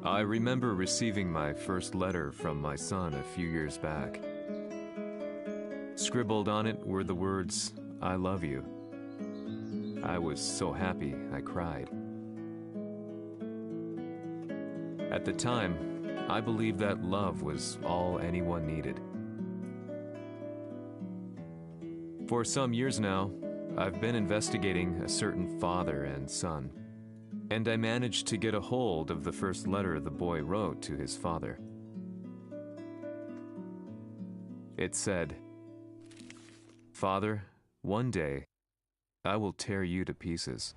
I remember receiving my first letter from my son a few years back. Scribbled on it were the words, "I love you." I was so happy I cried. At the time, I believed that love was all anyone needed. For some years now, I've been investigating a certain father and son, and I managed to get a hold of the first letter the boy wrote to his father. It said, "Father, one day, I will tear you to pieces."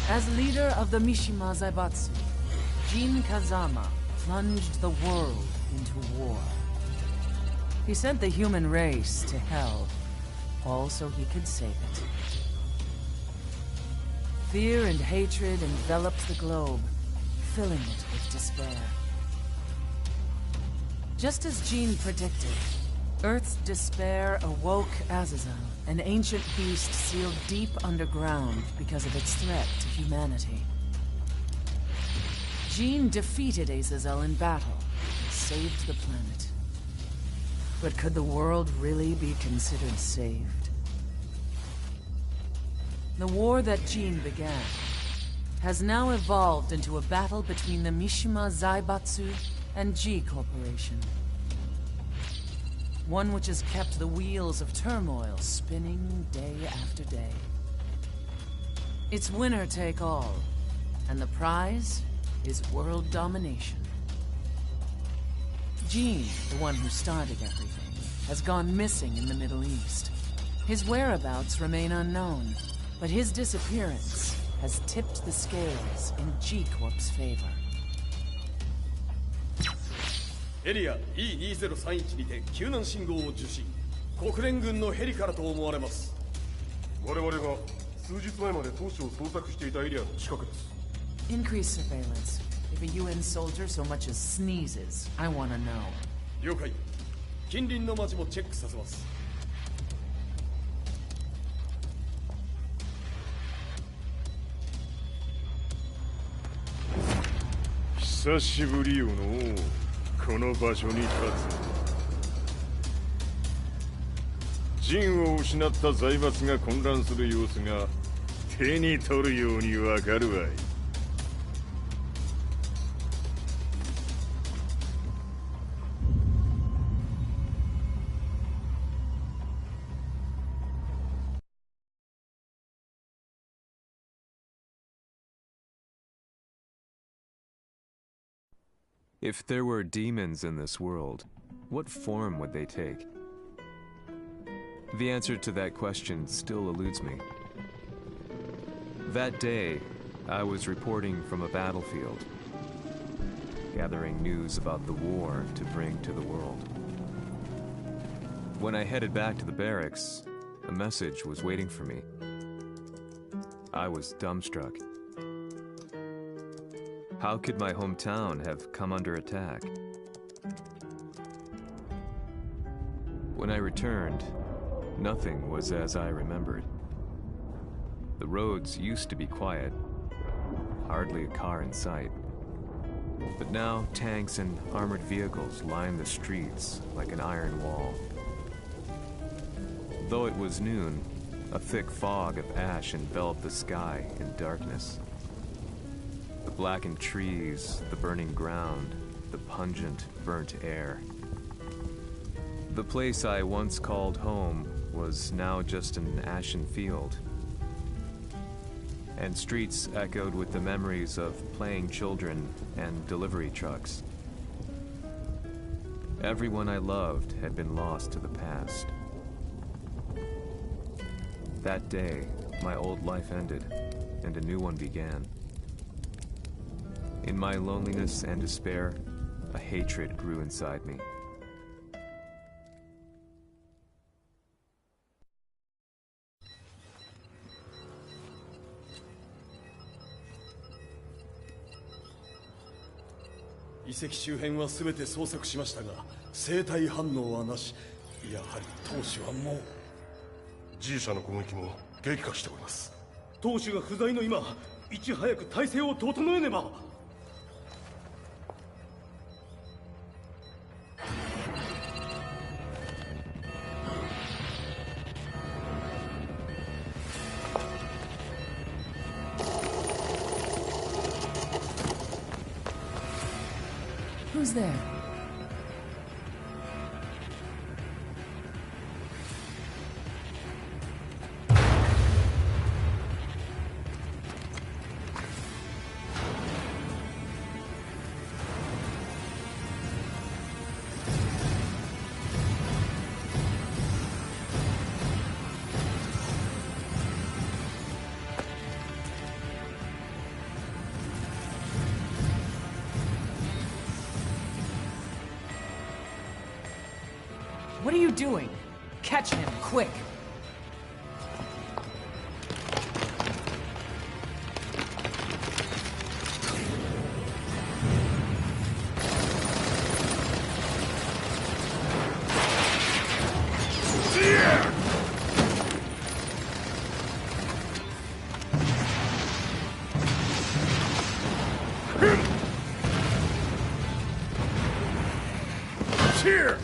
As leader of the Mishima Zaibatsu, Jin Kazama plunged the world into war. He sent the human race to hell, all so he could save it. Fear and hatred enveloped the globe, filling it with despair. Just as Jin predicted, Earth's despair awoke Azazel, an ancient beast sealed deep underground because of its threat to humanity. Jin defeated Azazel in battle and saved the planet. But could the world really be considered saved? The war that Jin began has now evolved into a battle between the Mishima Zaibatsu and G Corporation. One which has kept the wheels of turmoil spinning day after day. It's winner take all, and the prize is world domination. Jin, the one who started everything, has gone missing in the Middle East. His whereabouts remain unknown, but his disappearance has tipped the scales in G-Corp's favor. エリア E2031 にて救難信号を受信。国連軍のヘリからと思われます。我々が数日前まで当初を捜索していたエリアの近くです。 Increase surveillance. If a UN soldier so much as sneezes, I want to know. 了解。近隣の町もチェックさせます。久しぶりよのこの場所に立つ。陣を失った財閥が混乱する様子が手に取るようにわかるわい。If there were demons in this world, what form would they take? The answer to that question still eludes me. That day, I was reporting from a battlefield, gathering news about the war to bring to the world. When I headed back to the barracks, a message was waiting for me. I was dumbstruck. How could my hometown have come under attack? When I returned, nothing was as I remembered. The roads used to be quiet, hardly a car in sight. But now tanks and armored vehicles line the streets like an iron wall. Though it was noon, a thick fog of ash enveloped the sky in darkness. The blackened trees, the burning ground, the pungent, burnt air. The place I once called home was now just an ashen field. And streets echoed with the memories of playing children and delivery trucks. Everyone I loved had been lost to the past. That day, my old life ended, and a new one began. In my loneliness and despair, a hatred grew inside me. The 遺跡周辺は全て捜索しましたが、生体反応はなし。やはり当主はもう。G 社の攻撃も激化しております。当主が不在の今、いち早く体制を整えねば。Who's there? What are you doing? Catch him, quick! Here!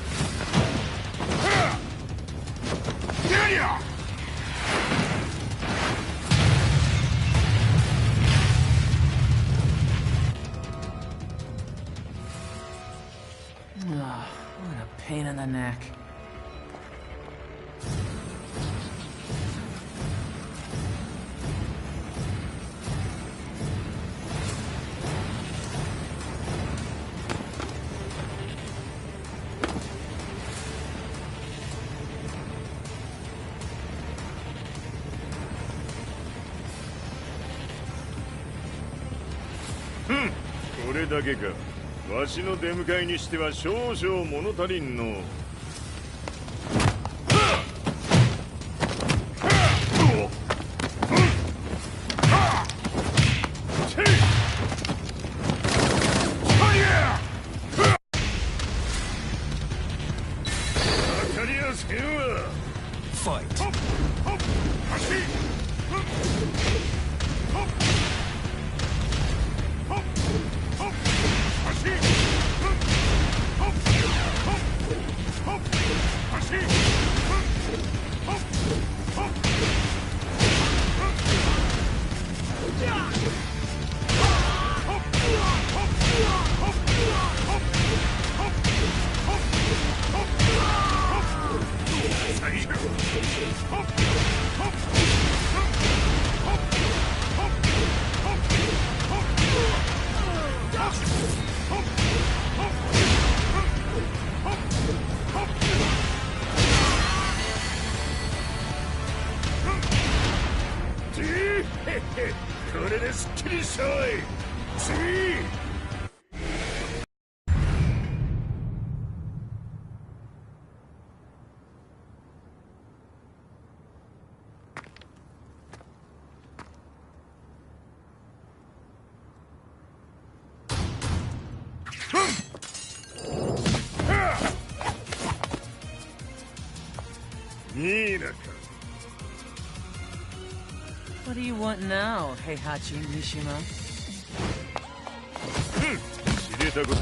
What a pain in the neck. Hmm. これだけか。わしの出迎えにしては少々物足りんの。しゃい。次。What do you want now, Heihachi Mishima? 知れたこと、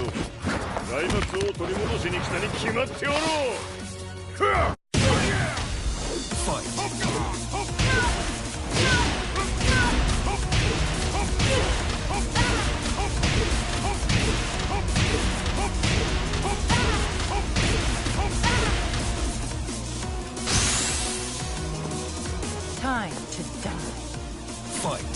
財閥を取り戻しに来たに決まっておろう。Time to die. Fight.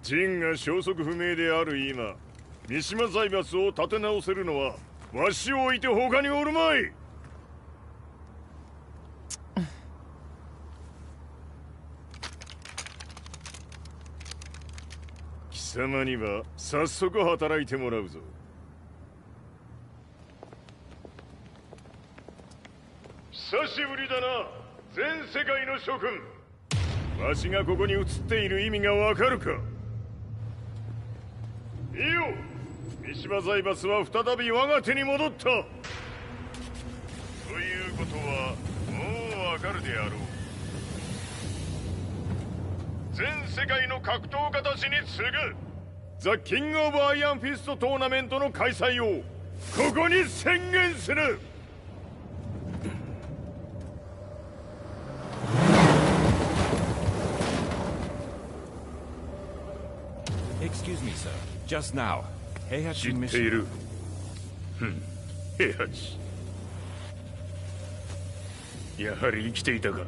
ジンが消息不明である今、三島財閥を立て直せるのはわしを置いて他におるまい。貴様には早速働いてもらうぞ。久しぶりだな、全世界の諸君。わしがここに映っている意味がわかるか。いいよ、三島財閥は再び我が手に戻った。ということはもうわかるであろう。全世界の格闘家たちに次ぐザ・キング・オブ・アイアンフィストトーナメントの開催をここに宣言する。Excuse me, sir. Just now, Heihachi 知ってい Mishima. る。平八。やはり生きていたか。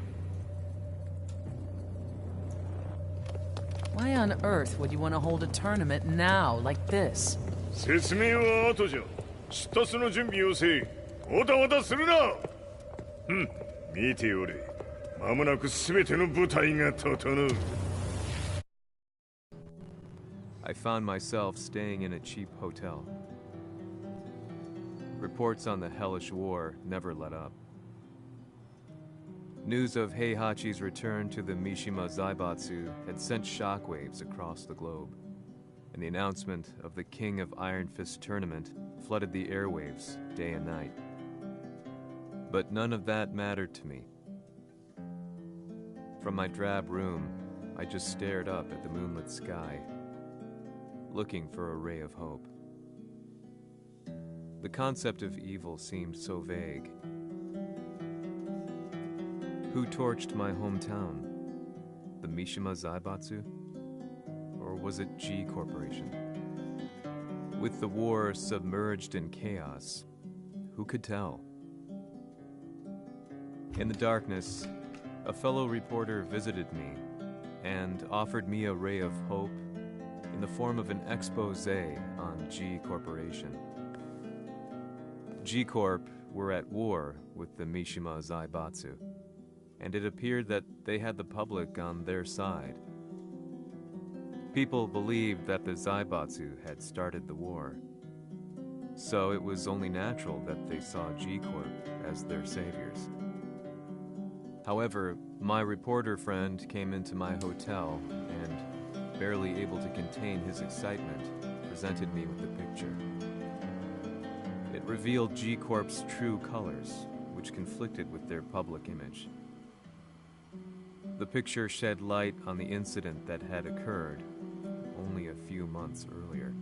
Why on earth would you want to hold a tournament now, like this? 説明は後じゃ。出立の準備をせい。おたおたするな。見ておれ。間もなく全ての部隊が整う。I found myself staying in a cheap hotel. Reports on the hellish war never let up. News of Heihachi's return to the Mishima Zaibatsu had sent shockwaves across the globe, and the announcement of the King of Iron Fist tournament flooded the airwaves day and night. But none of that mattered to me. From my drab room, I just stared up at the moonlit sky, looking for a ray of hope. The concept of evil seemed so vague. Who torched my hometown? The Mishima Zaibatsu? Or was it G Corporation? With the war submerged in chaos, who could tell? In the darkness, a fellow reporter visited me and offered me a ray of hope in the form of an expose on G Corporation. G Corp were at war with the Mishima Zaibatsu, and it appeared that they had the public on their side. People believed that the Zaibatsu had started the war, so it was only natural that they saw G Corp as their saviors. However, my reporter friend came into my hotel and, barely able to contain his excitement, presented me with the picture. It revealed G Corp's true colors, which conflicted with their public image. The picture shed light on the incident that had occurred only a few months earlier.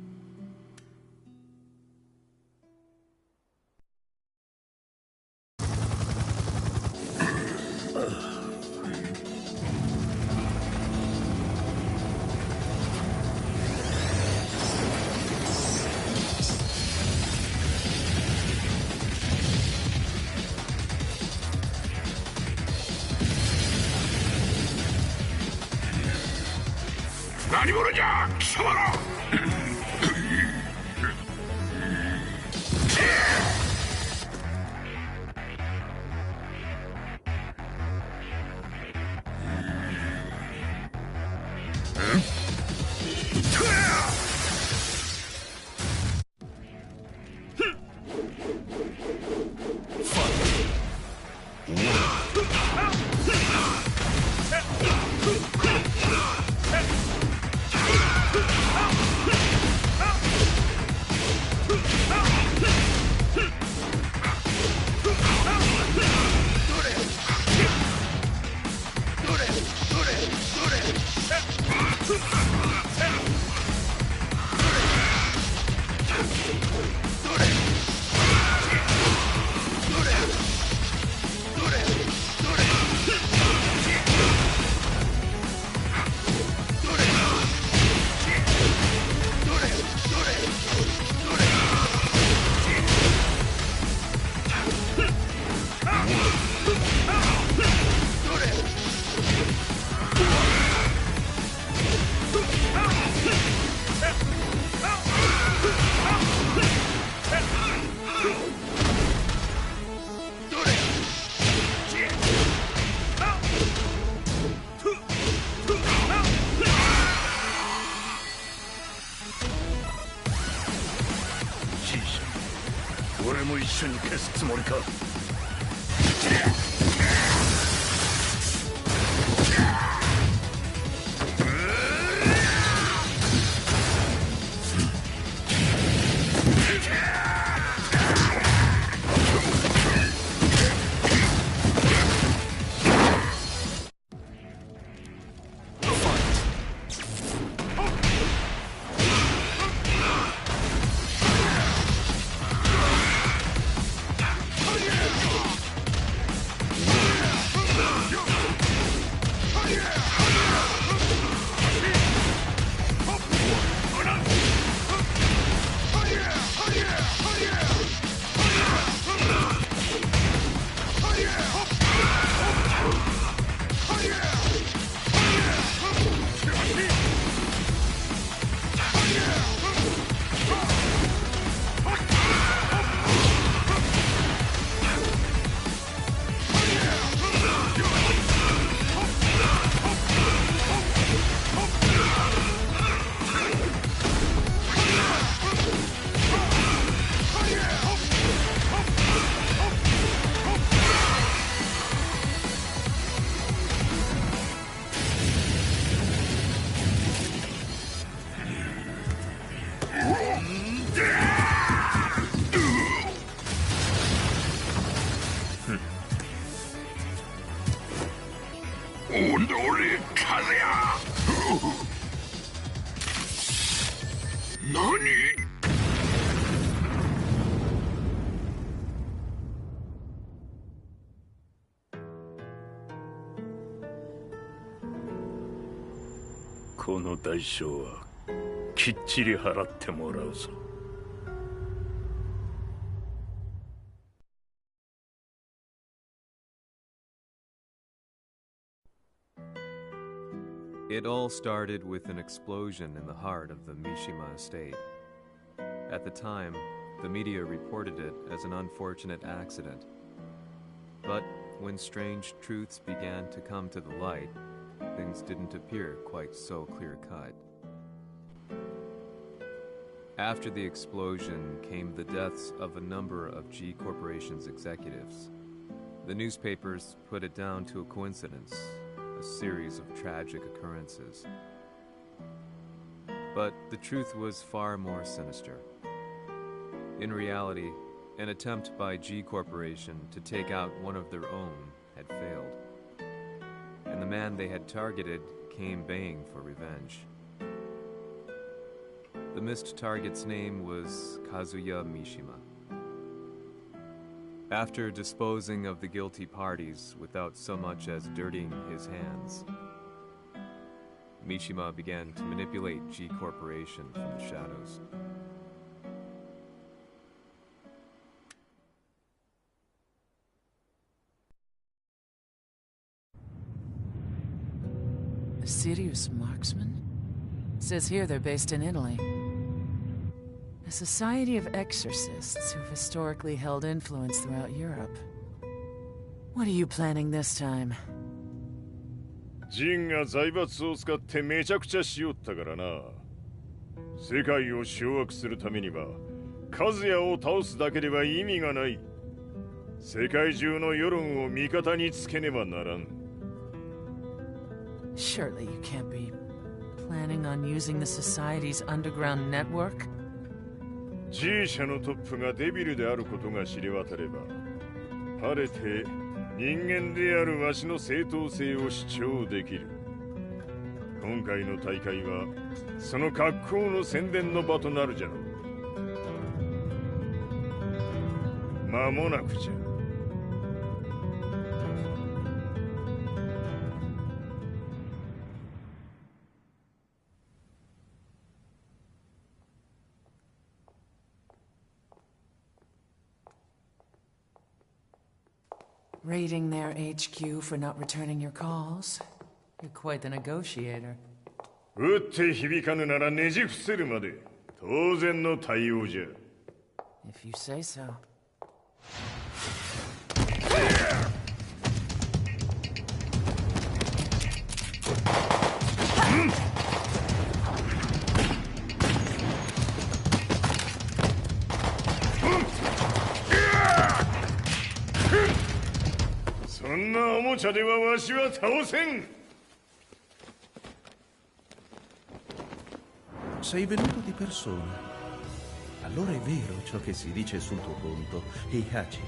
この代償はきっちり払ってもらうぞ。It all started with an explosion in the heart of the Mishima estate. At the time, the media reported it as an unfortunate accident. But when strange truths began to come to the light, things didn't appear quite so clear-cut. After the explosion came the deaths of a number of G Corporation's executives. The newspapers put it down to a coincidence, a series of tragic occurrences. But the truth was far more sinister. In reality, an attempt by G Corporation to take out one of their own had failed. and the man they had targeted came baying for revenge. The missed target's name was Kazuya Mishima. After disposing of the guilty parties without so much as dirtying his hands, Mishima began to manipulate G Corporation from the shadows. A serious marksman? Says here they're based in Italy. A society of exorcists who've historically held influence throughout Europe. What are you planning this time? ジンが財閥を使ってめちゃくちゃしよったからな。世界を掌握するためには、カズヤを倒すだけでは意味がない。世界中の世論を味方につけねばならん。Surely you can't be planning on using the society's underground network? G 社のトップがデビルであることが知れ渡れば、晴れて人間であるわしの正当性を主張できる。今回の大会はその格好の宣伝の場となるじゃろう。間もなくじゃ。Raiding their HQ for not returning your calls. You're quite the negotiator. 撃って響かぬならねじ伏せるまで当然の対応じゃ。If you say so. そんなおもちゃではわしは倒せん。Sei venuto di persona. Allora è vero ciò che si dice sul tuo conto, Heihachi.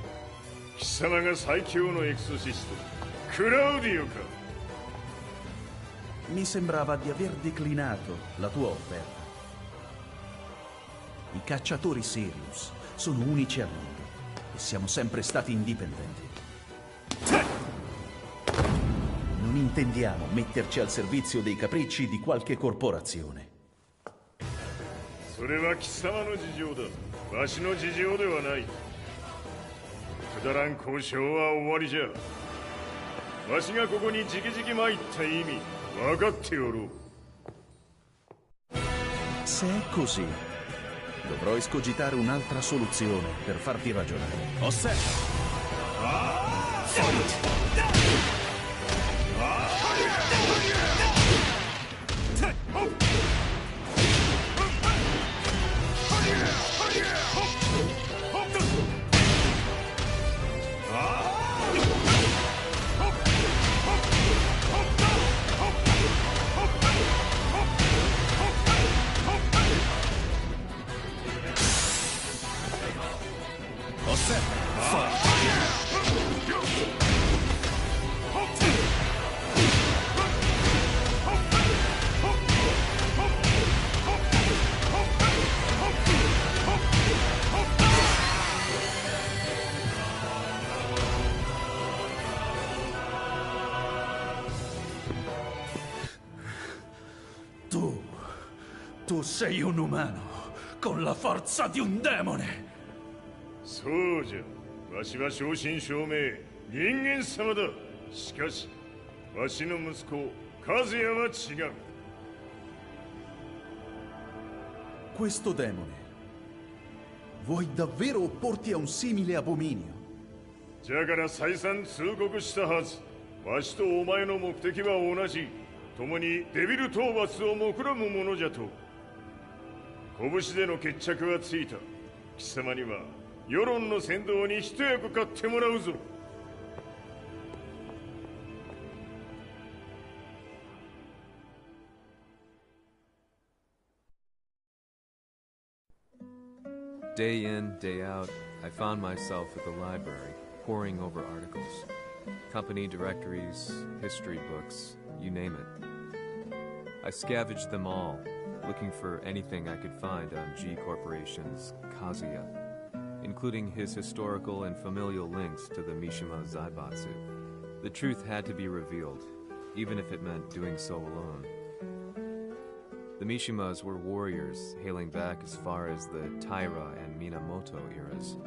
貴様が最強のエクソシスト、クラウディオか。Mi sembrava di aver declinato la tua offerta. I cacciatori Sirius sono unici al mondo e siamo sempre stati indipendenti. Non intendiamo metterci al servizio dei capricci di qualche corporazione. それは貴様の事情だ。わしの事情ではない。くだらん交渉は終わりじゃ。わしがここに直々参った意味分かっておろう。Se è così, dovrò escogitare un'altra soluzione per farti ragionare. Osserva! Tu sei un umano, con la forza di un demone! そうじゃ。わしは正真正銘、人間様だ。しかし、わしの息子、和也は違う。Questo demone, vuoi davvero opporti a un simile abominio? じゃから再三通告したはず。わしとお前の目的は同じ。共にデビル討伐を目論むものじゃと。拳での決着はついた。貴様には世論の先導に一役買ってもらうぞ。Day in, day out, I found myself at the library, poring over articles. Company directories, history books, you name it. I scavenged them all, looking for anything I could find on G Corporation's Kazuya, including his historical and familial links to the Mishima Zaibatsu. The truth had to be revealed, even if it meant doing so alone. The Mishimas were warriors hailing back as far as the Taira and Minamoto eras.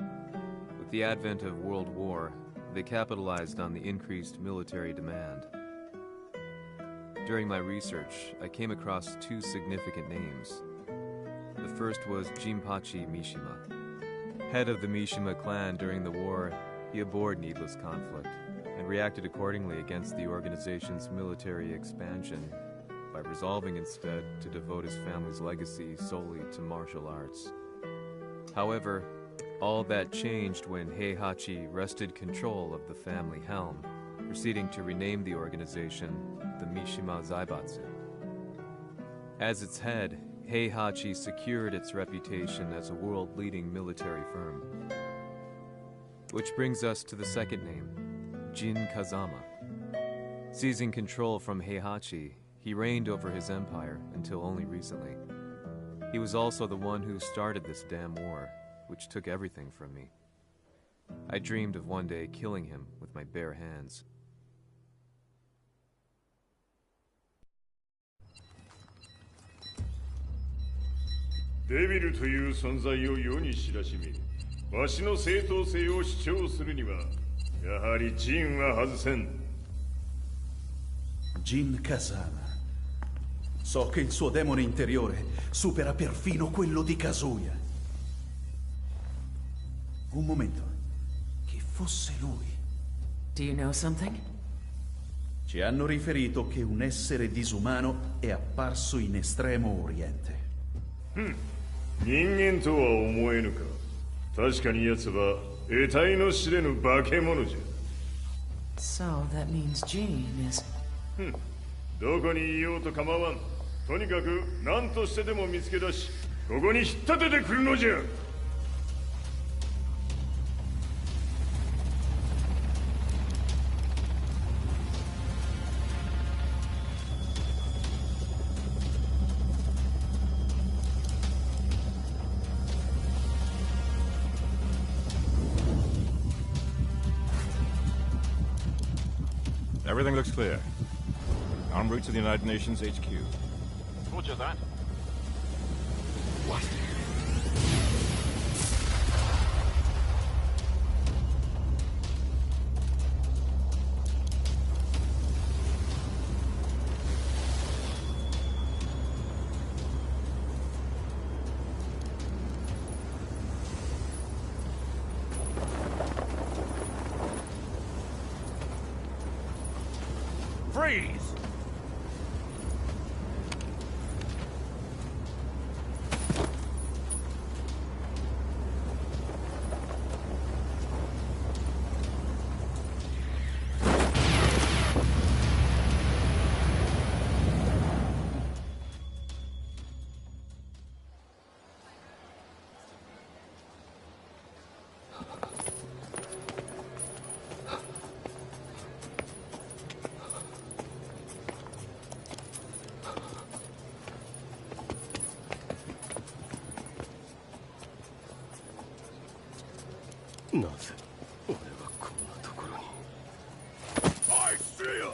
With the advent of World War, they capitalized on the increased military demand. During my research, I came across two significant names. The first was Jinpachi Mishima. Head of the Mishima clan during the war, he abhorred needless conflict and reacted accordingly against the organization's military expansion by resolving instead to devote his family's legacy solely to martial arts. However, all that changed when Heihachi wrested control of the family helm, proceeding to rename the organization the Mishima Zaibatsu. As its head, Heihachi secured its reputation as a world-leading military firm. Which brings us to the second name, Jin Kazama. Seizing control from Heihachi, he reigned over his empire until only recently. He was also the one who started this damn war, which took everything from me. I dreamed of one day killing him with my bare hands. Devil という存在を世に知らしめ、わしの正当性を主張するには、やはりジンは外せん。Jin Kazama. So che il suo demone interiore supera perfino quello di Kazuya. Un momento. Che fosse lui. Do you know something? Ci hanno riferito che un essere disumano è apparso in Estremo Oriente. 人間とは思えぬか。確かに奴は得体の知れぬ化け物じゃ。So that means Jean is... どこにいようと構わん。とにかく何としてでも見つけ出し、ここに引っ立ててくるのじゃ。Everything looks clear. En route to the United Nations HQ. Roger that. What? Freeze! I see him!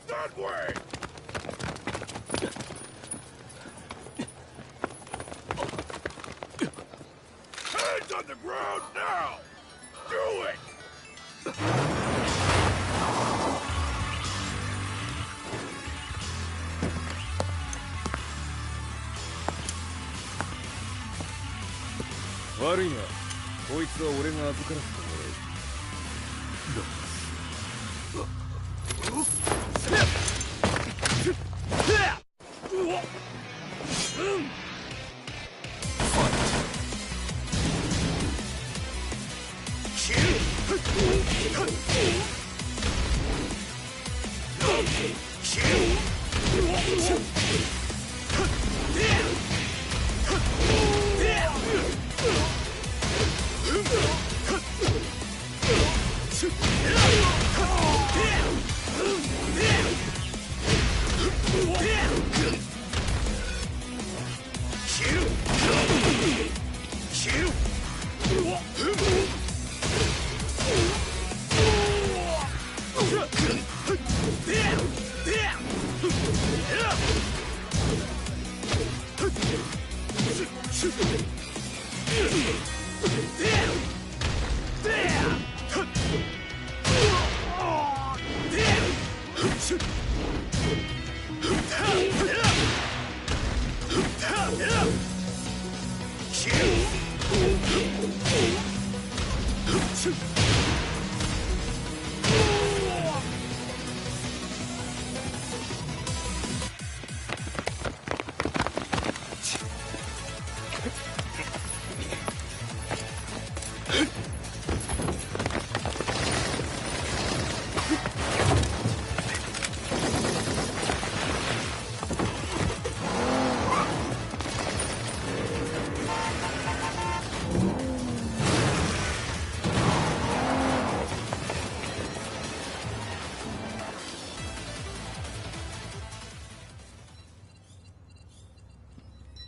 That way! Hands on the ground now! Do it! Worry not. こいつは俺が預からせてもらう。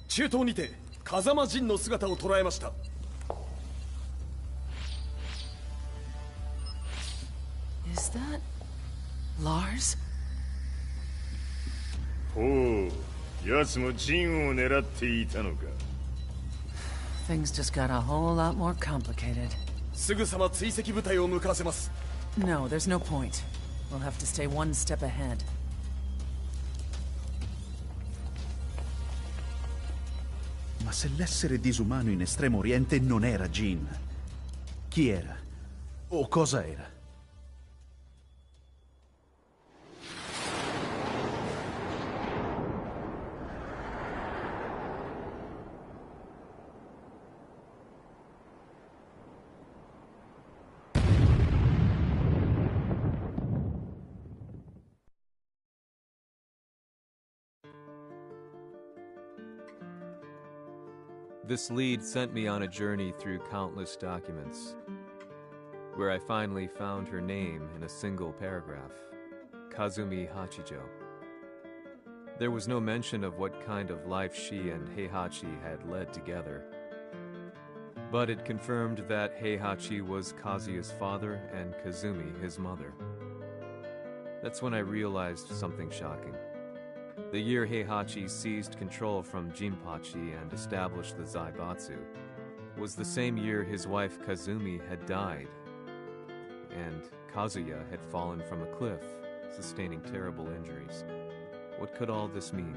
中東にて風間陣の姿を捉えました。Is that Lars? ほう、奴も陣を狙っていたのか。Things just got a whole lot more complicated. すぐさま追跡部隊を向かわせます。No, there's no point. We'll have to stay one step ahead. Ma se l'essere disumano in Estremo Oriente non era Jin, chi era? O cosa era? This lead sent me on a journey through countless documents, where I finally found her name in a single paragraph, Kazumi Hachijo. There was no mention of what kind of life she and Heihachi had led together, but it confirmed that Heihachi was Kazuya's father and Kazumi his mother. That's when I realized something shocking. The year Heihachi seized control from Jinpachi and established the Zaibatsu was the same year his wife Kazumi had died, and Kazuya had fallen from a cliff, sustaining terrible injuries. What could all this mean?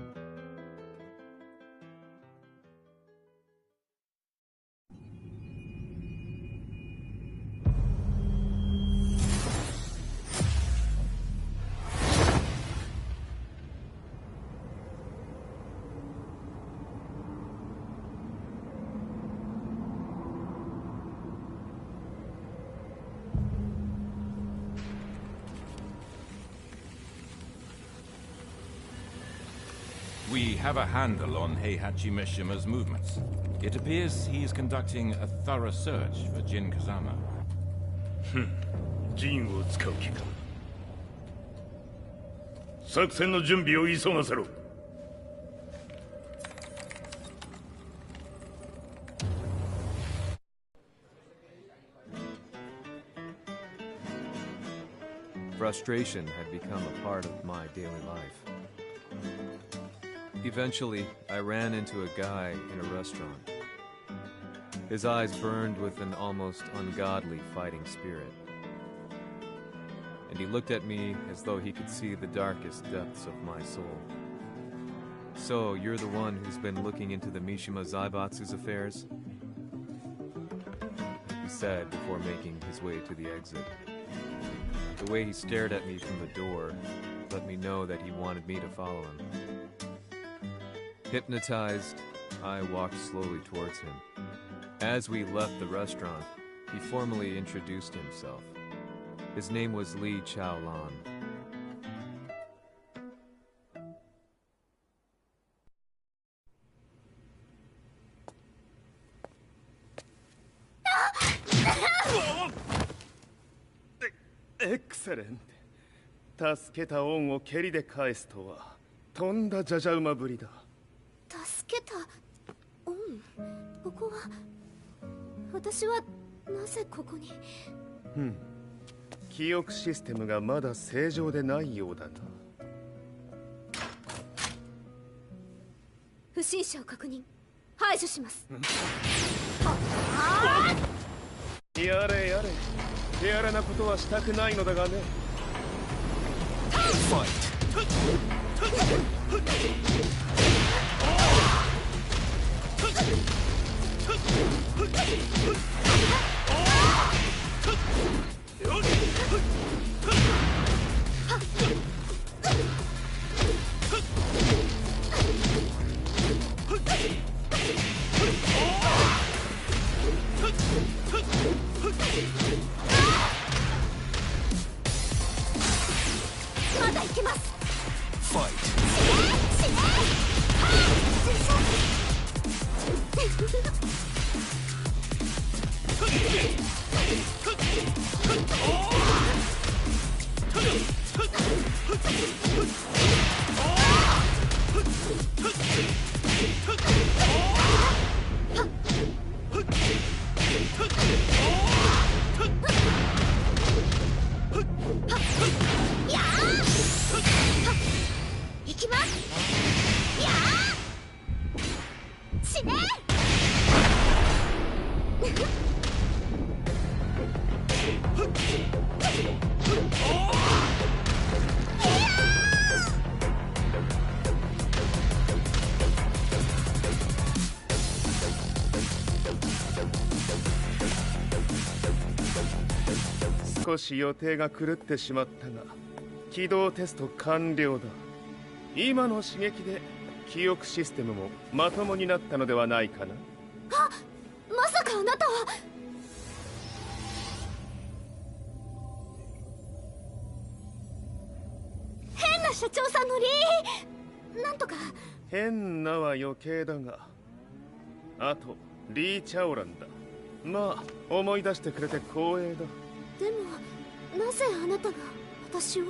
We have a handle on Heihachi Mishima's movements. It appears he is conducting a thorough search for Jin Kazama. 陣を使う気か。作戦の準備を急がせろ。Frustration had become a part of my daily life. Eventually, I ran into a guy in a restaurant. His eyes burned with an almost ungodly fighting spirit. And he looked at me as though he could see the darkest depths of my soul. So, you're the one who's been looking into the Mishima Zaibatsu's affairs? He said before making his way to the exit. The way he stared at me from the door let me know that he wanted me to follow him. Hypnotized, I walked slowly towards him. As we left the restaurant, he formally introduced himself. His name was Li Chaolan. Excellent. 助けた恩を蹴りで返すとは、とんだじゃじゃ馬ぶりだ。助けた恩？ここは私はなぜここに？記憶システムがまだ正常でないようだな。不審者を確認。排除します。やれやれ、手荒なことはしたくないのだがね。まだいけます。いきます。やあ死ね。少し予定が狂ってしまったが、起動テスト完了だ。今の刺激で記憶システムもまともになったのではないかな。あ、まさかあなたは。変な社長さんのなんとか。変なは余計だが、あとリー・チャオランだ。まあ思い出してくれて光栄だ。でもなぜあなたが私は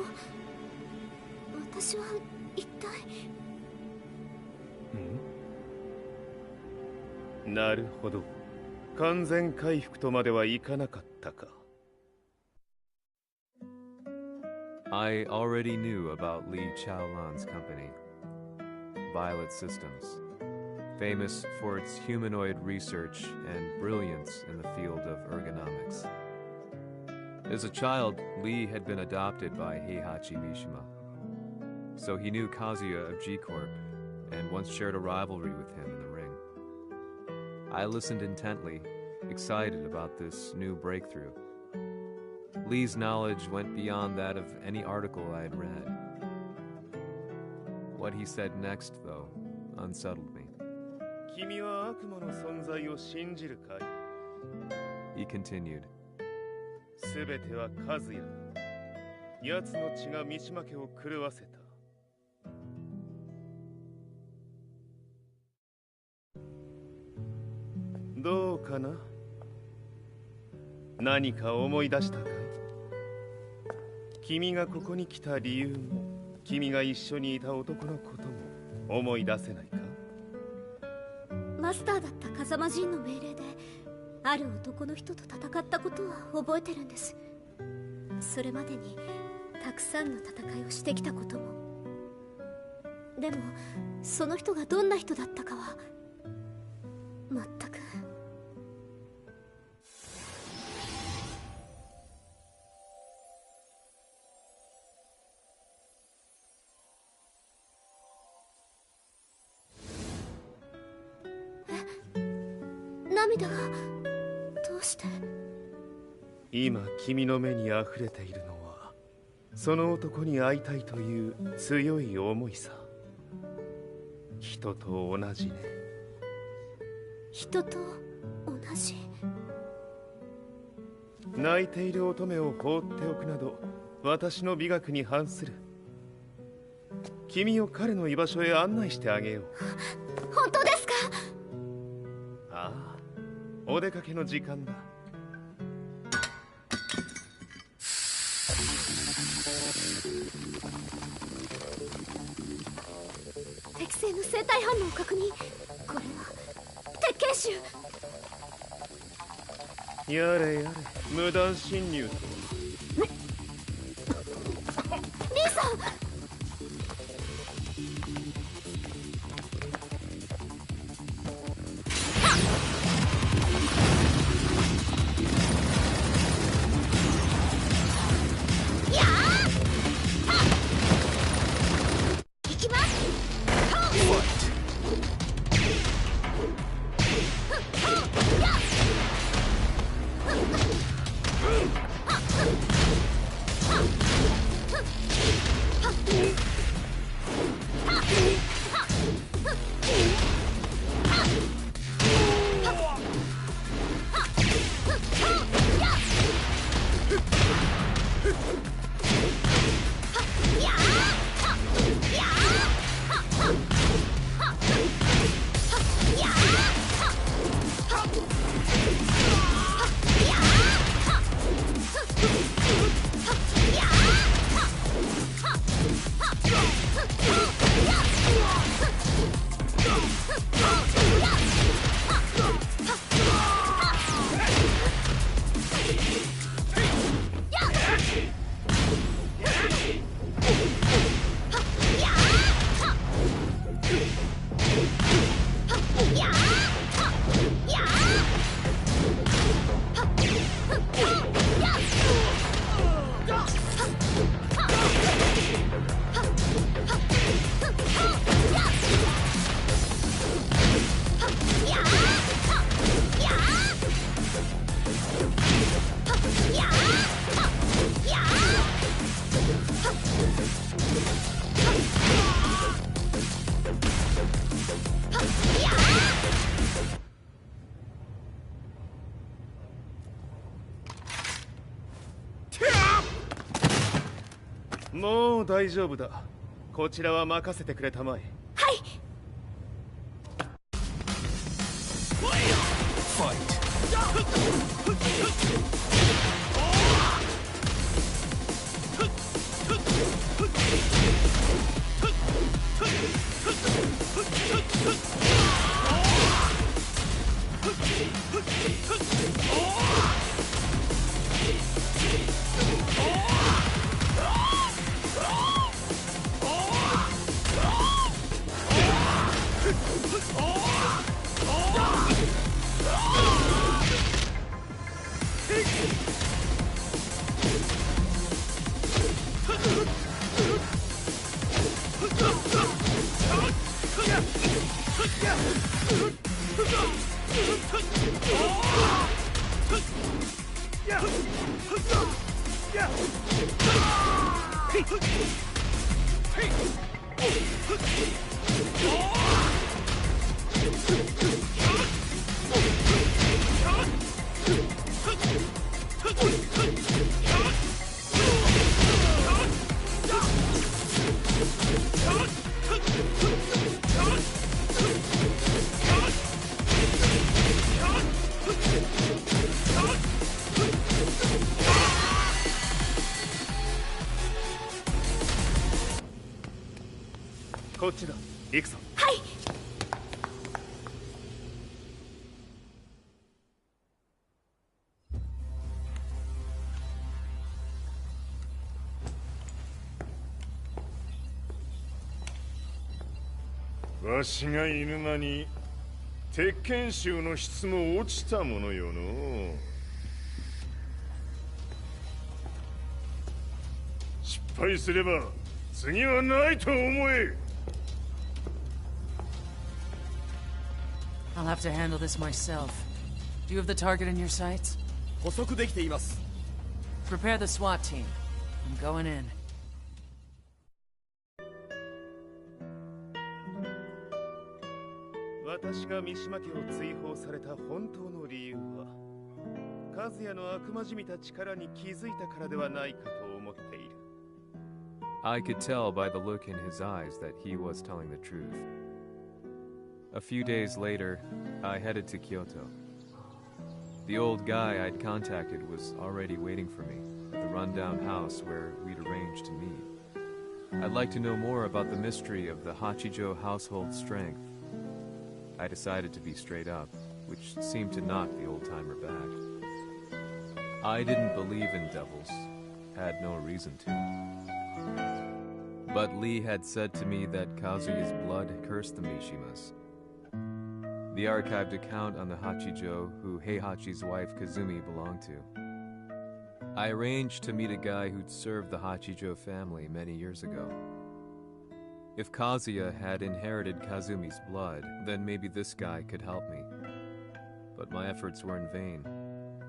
一体。なるほど、完全回復とまではいかなかったか。I already knew about Li Chaolan's company, Violet Systems, famous for its humanoid research and brilliance in the field of ergonomics. As a child, Li had been adopted by Heihachi Mishima, so he knew Kazuya of G-Corp and once shared a rivalry with him in the ring. I listened intently, excited about this new breakthrough. Li's knowledge went beyond that of any article I had read. What he said next, though, unsettled me. 君は悪魔の存在を信じるかい? He continued. すべてはカズヤ。奴の血が三島家を狂わせた。どうかな？何か思い出したかい？君がここに来た理由も、君が一緒にいた男のことも思い出せないか？マスターだった風間陣の命令である男の人と戦ったことは覚えてるんです。それまでにたくさんの戦いをしてきたことも。でもその人がどんな人だったかは全く。涙がどうして？今君の目に溢れているのはその男に会いたいという強い思いさ。人と同じね。人と同じ？泣いている乙女を放っておくなど私の美学に反する。君を彼の居場所へ案内してあげよう。本当ですか？ああ、お出かけの時間だ。適正の生体反応を確認。これは鉄拳臭。やれやれ、無断侵入と。リーさん。もう大丈夫だ。こちらは任せてくれたまえ。はい。こっちだ。行くぞ。はい。わしが犬間に鉄拳衆の質も落ちたものよの。失敗すれば次はないと思え。I'll have to handle this myself. Do you have the target in your sights? 捕捉できています。 Prepare the SWAT team. I'm going in. 私が三島家を追放された本当の理由は、和也の悪魔じみた力に気づいたからではないかと思っている。I could tell by the look in his eyes that he was telling the truth. A few days later, I headed to Kyoto. The old guy I'd contacted was already waiting for me at the rundown house where we'd arranged to meet. I'd like to know more about the mystery of the Hachijo household strength. I decided to be straight up, which seemed to knock the old-timer back. I didn't believe in devils, had no reason to. But Lee had said to me that Kazuya's blood cursed the Mishimas. The archived account on the Hachijo who Heihachi's wife Kazumi belonged to. I arranged to meet a guy who'd served the Hachijo family many years ago. If Kazuya had inherited Kazumi's blood, then maybe this guy could help me. But my efforts were in vain.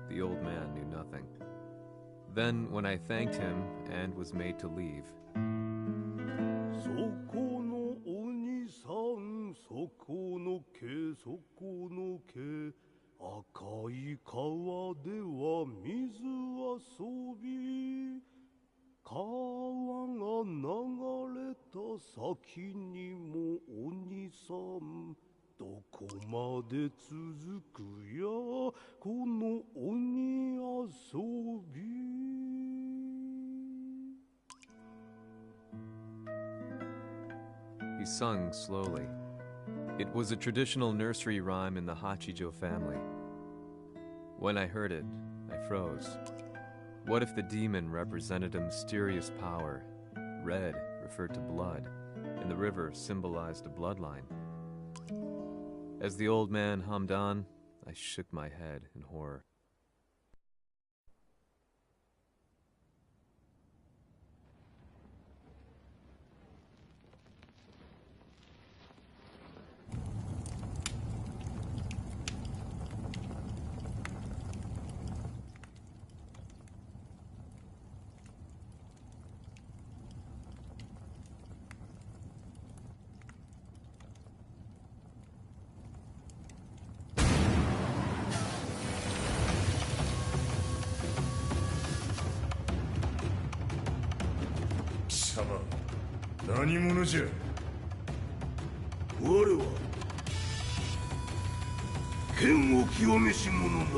The old man knew nothing. Then, when I thanked him and was made to leave, he sung slowly. It was a traditional nursery rhyme in the Hachijo family. When I heard it, I froze. What if the demon represented a mysterious power? Red referred to blood, and the river symbolized a bloodline. As the old man hummed on, I shook my head in horror. 何者じゃ。我は剣を極めし者なり。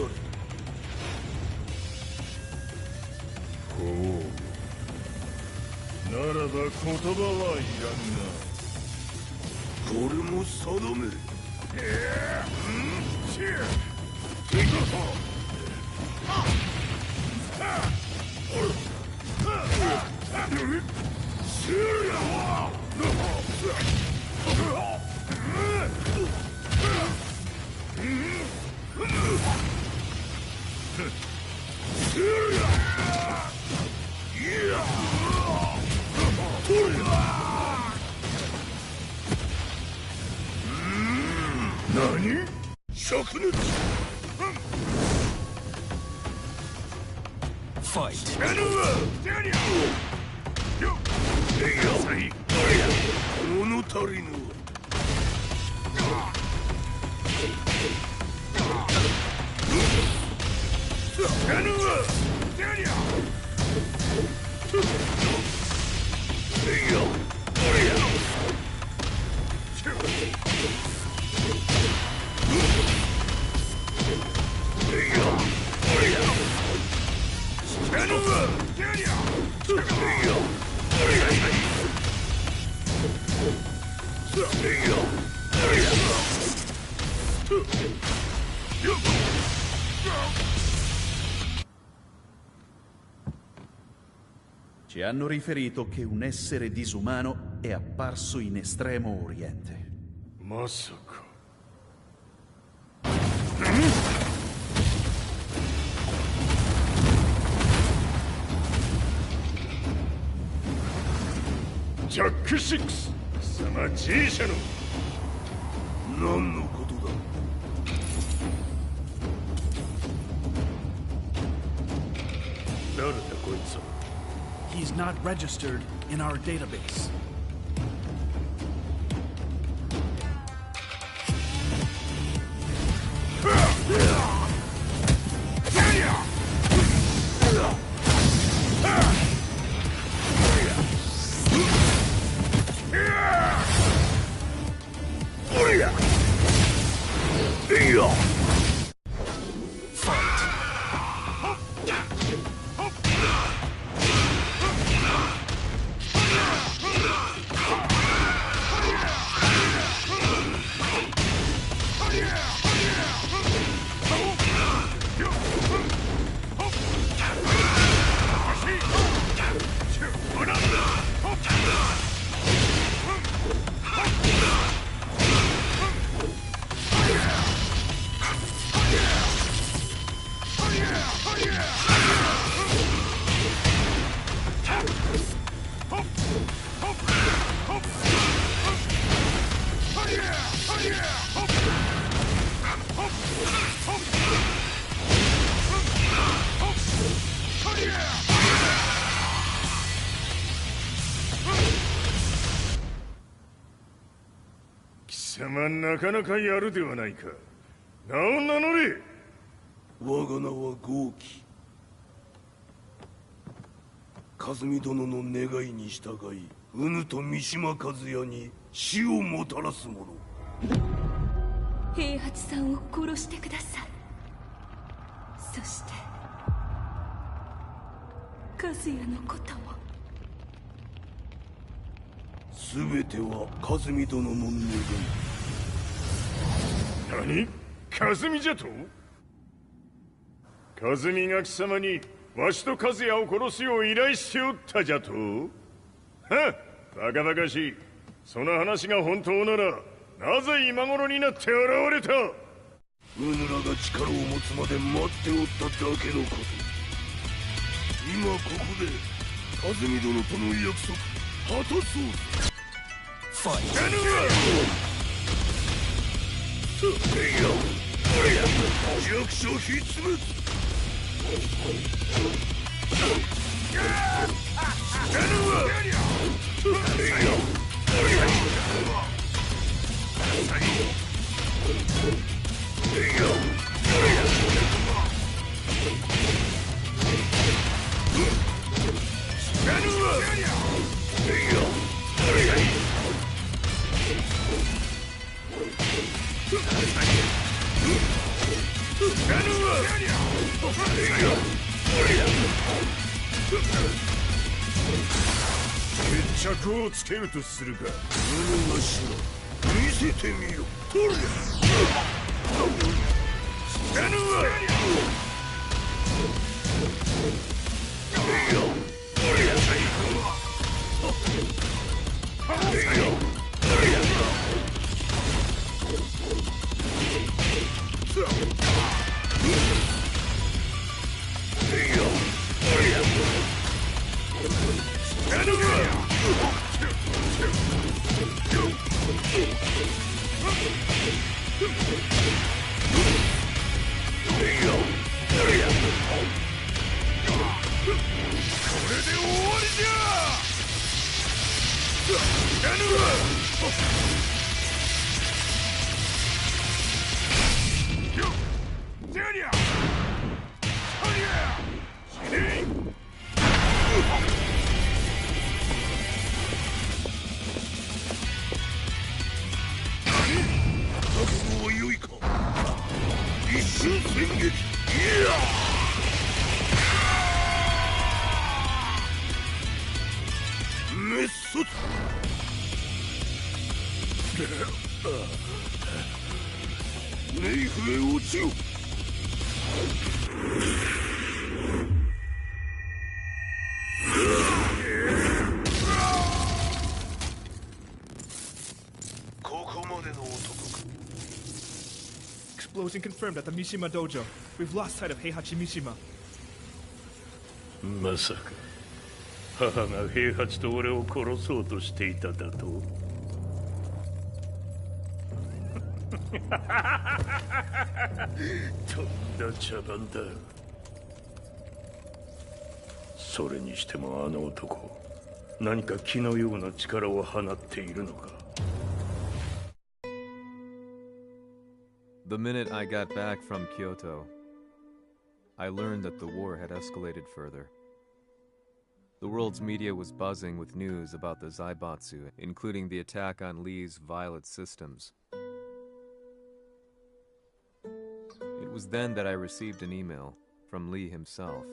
ほう。ならば言葉はいこれも定め。何？灼熱。Fight. 物足りぬ。Ci hanno riferito che un essere disumano è apparso in Estremo Oriente. まさか。ジャック6、貴様 G 社の何のことだ。誰だこいつは。 He's not registered in our database.なかなかやるではないか。名を名乗れ。我が名は豪輝。和美殿の願いに従いうぬと三島和也に死をもたらす者。平八さんを殺してください。そして和也のことも。全ては和美殿の願い。何？和美じゃと？和美が貴様にわしと和也を殺すよう依頼しておったじゃと？はっ、バカバカしい。その話が本当ならなぜ今頃になって現れた？うぬらが力を持つまで待っておっただけのこと。今ここで和美殿との約束果たそう。弱者必滅。決着をつけるとするか。何がしろ見せてみよ。とりゃ死なぬわ。Explosion confirmed at the Mishima Dojo. We've lost sight of Heihachi Mishima. まさか母が平八と俺を殺そうとしていただと。とんだ茶番だ。それにしてもあの男、何か気のような力を放っているのか。The minute I got back from Kyoto, I learned that the war had escalated further. The world's media was buzzing with news about the Zaibatsu, including the attack on Lee's Violet systems. It was then that I received an email from Lee himself,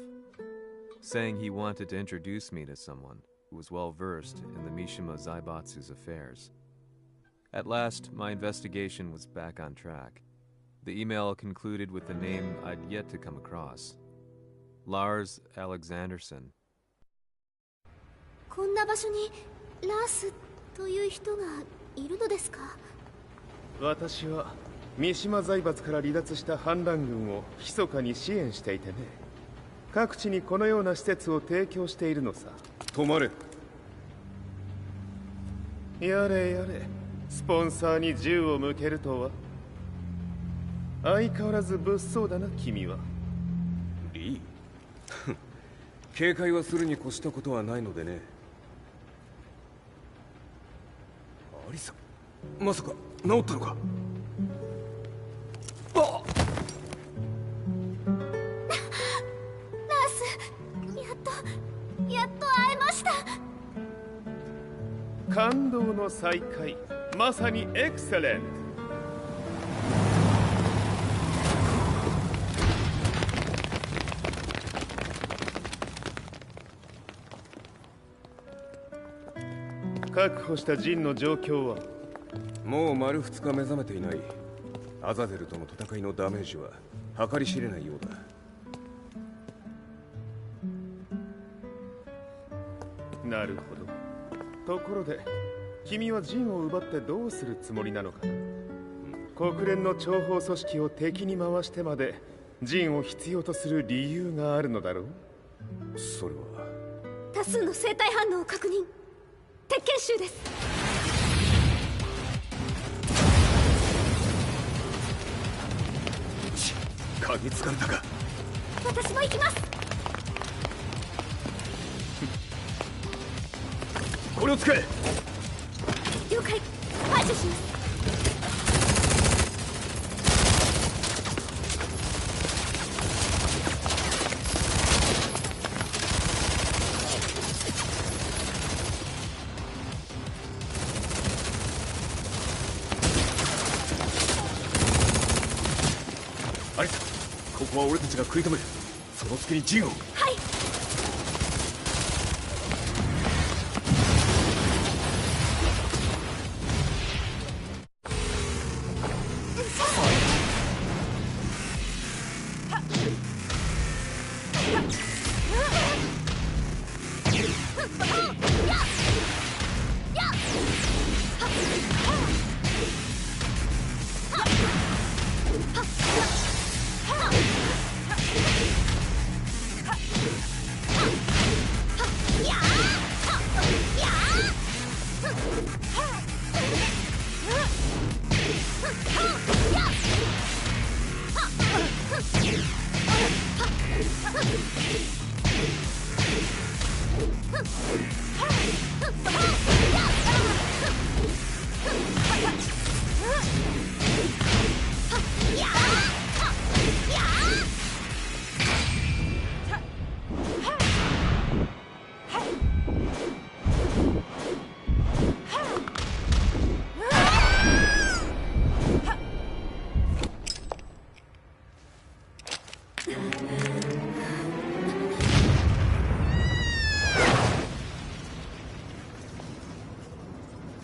saying he wanted to introduce me to someone who was well versed in the Mishima Zaibatsu's affairs. At last, my investigation was back on track. The email concluded with a name I'd yet to come across. Lars Alexanderson. こんな場所にラースという人がいるのですか？私は三島財閥から離脱した反乱軍を密かに支援していてね。各地にこのような施設を提供しているのさ。止まれ。やれやれ、スポンサーに銃を向けるとは。相変わらず物騒だな、君は。リー警戒はするに越したことはないのでね。アリサ、まさか治ったのか？ラース、やっと会えました。感動の再会、まさにエクセレント。確保したジンの状況は？もう丸2日目覚めていない。アザゼルとの戦いのダメージは計り知れないようだ。なるほど。ところで君はジンを奪ってどうするつもりなのかな？国連の諜報組織を敵に回してまでジンを必要とする理由があるのだろう？それは多数の生体反応を確認。鉄拳衆です。嗅ぎつかれたか。私も行きます。これを使え。了解。排除します。アリサ、ここは俺たちが食い止める。その隙にジンを。はい。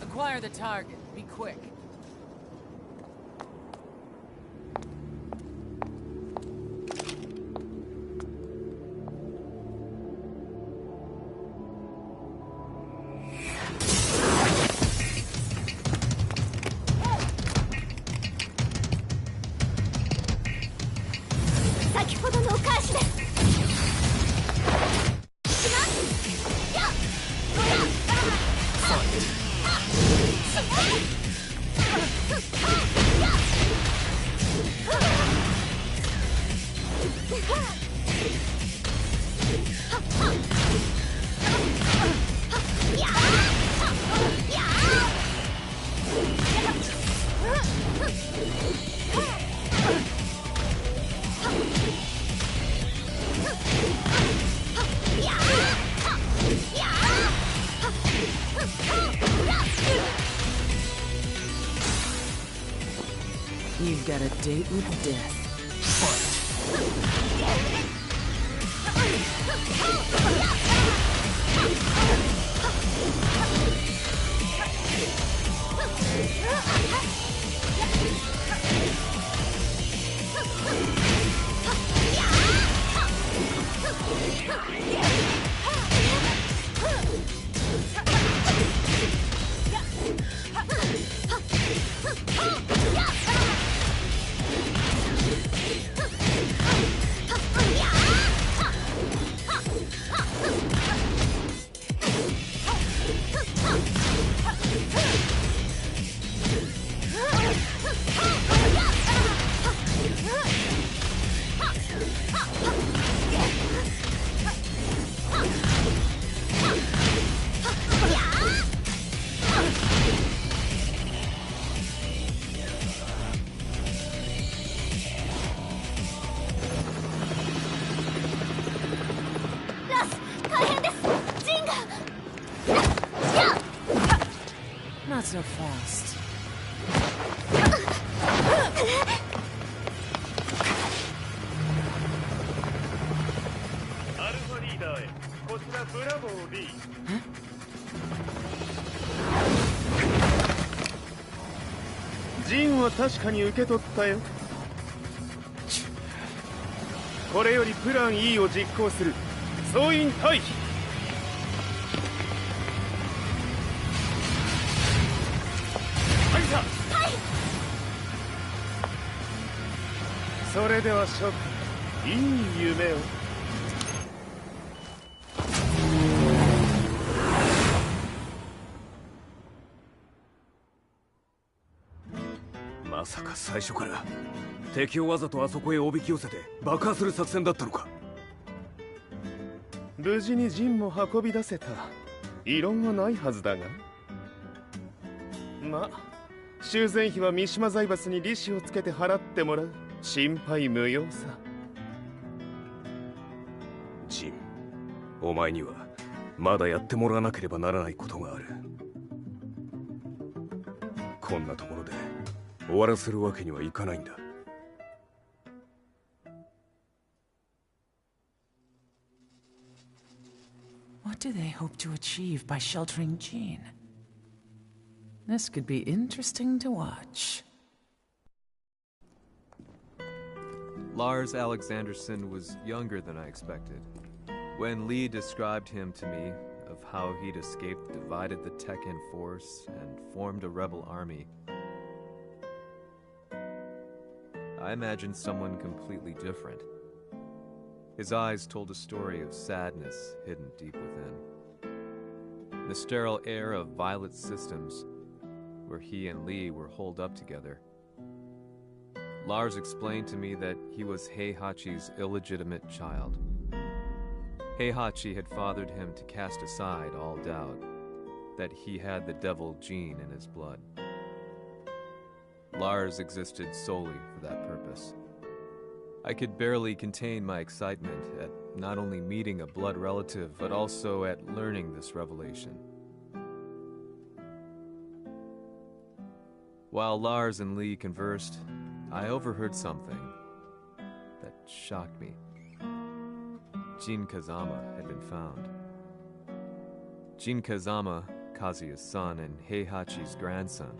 Acquire the target. Be quick. You've got a date with death. Not so fast. アルファリーダーへ。こちらブラボー D。ジンは確かに受け取ったよ。これよりプラン E を実行する。総員退避。それでは諸君、いい夢を。まさか最初から敵をわざとあそこへおびき寄せて爆破する作戦だったのか。無事に陣も運び出せた。異論はないはずだが。まあ修繕費は三島財閥に利子をつけて払ってもらう。心配無用さ。ジン、お前にはまだやってもらわなければならないことがある。こんなところで終わらせるわけにはいかないんだ。do they hope to achieve by sheltering Jean? This could be interesting to watch. Lars Alexanderson was younger than I expected. When Lee described him to me, of how he'd escaped, divided the Tekken force, and formed a rebel army, I imagined someone completely different. His eyes told a story of sadness hidden deep within. The sterile air of Violet Systems, where he and Lee were holed up together. Lars explained to me that he was Heihachi's illegitimate child. Heihachi had fathered him to cast aside all doubt that he had the devil gene in his blood. Lars existed solely for that purpose. I could barely contain my excitement at not only meeting a blood relative, but also at learning this revelation. While Lars and Lee conversed, I overheard something that shocked me. Jin Kazama had been found. Jin Kazama, Kazuya's son and Heihachi's grandson.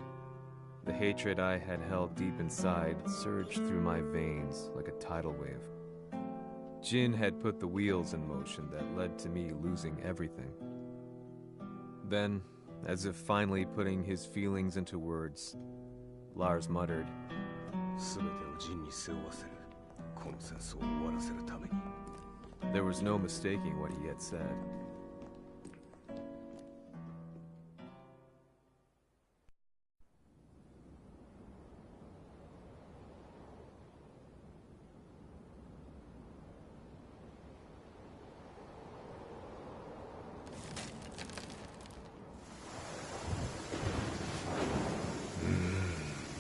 The hatred I had held deep inside surged through my veins like a tidal wave. Jin had put the wheels in motion that led to me losing everything. Then, as if finally putting his feelings into words, Lars muttered, there was no mistaking what he had said.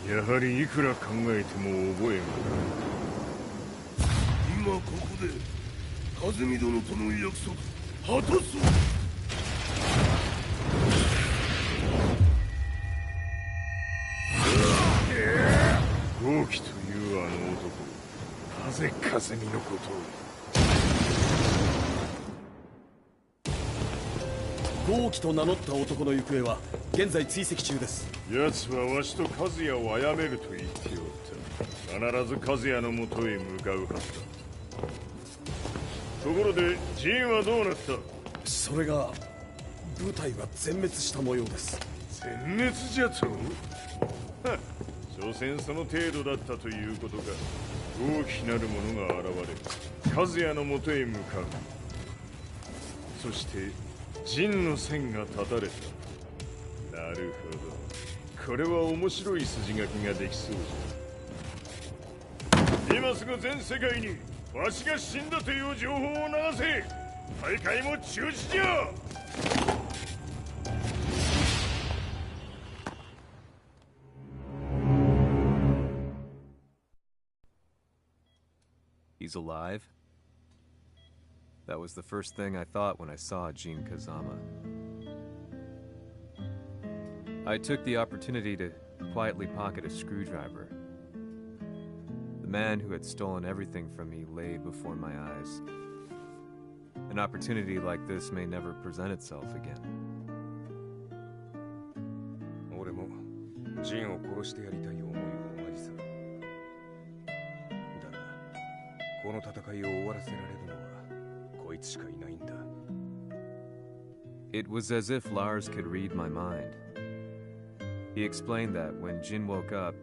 やはりいくら考えても覚えん。今ここで和美殿との約束果たそう。豪輝というあの男、なぜ和美のことを。豪輝と名乗った男の行方は現在追跡中です。奴はわしと和也を殺めると言っておった。必ず和也のもとへ向かうはずだ。ところでジンはどうなった？それが部隊は全滅した模様です。全滅じゃと？はっ、所詮その程度だったということか。大きなるものが現れ、和也のもとへ向かう。そして陣の線が断たれた。なるほど。これは面白い筋書きができそうじゃ。今すぐ全世界にわしが死んだという情報を流せ。大会も中止じゃ。He's alive? That was the first thing I thought when I saw Jin Kazama. I took the opportunity to quietly pocket a screwdriver. The man who had stolen everything from me lay before my eyes. An opportunity like this may never present itself again. 俺もジンを殺してやりたい思いは同じさ。だが、この戦いを終わらせられるのは It was as if Lars could read my mind. He explained that when Jin woke up,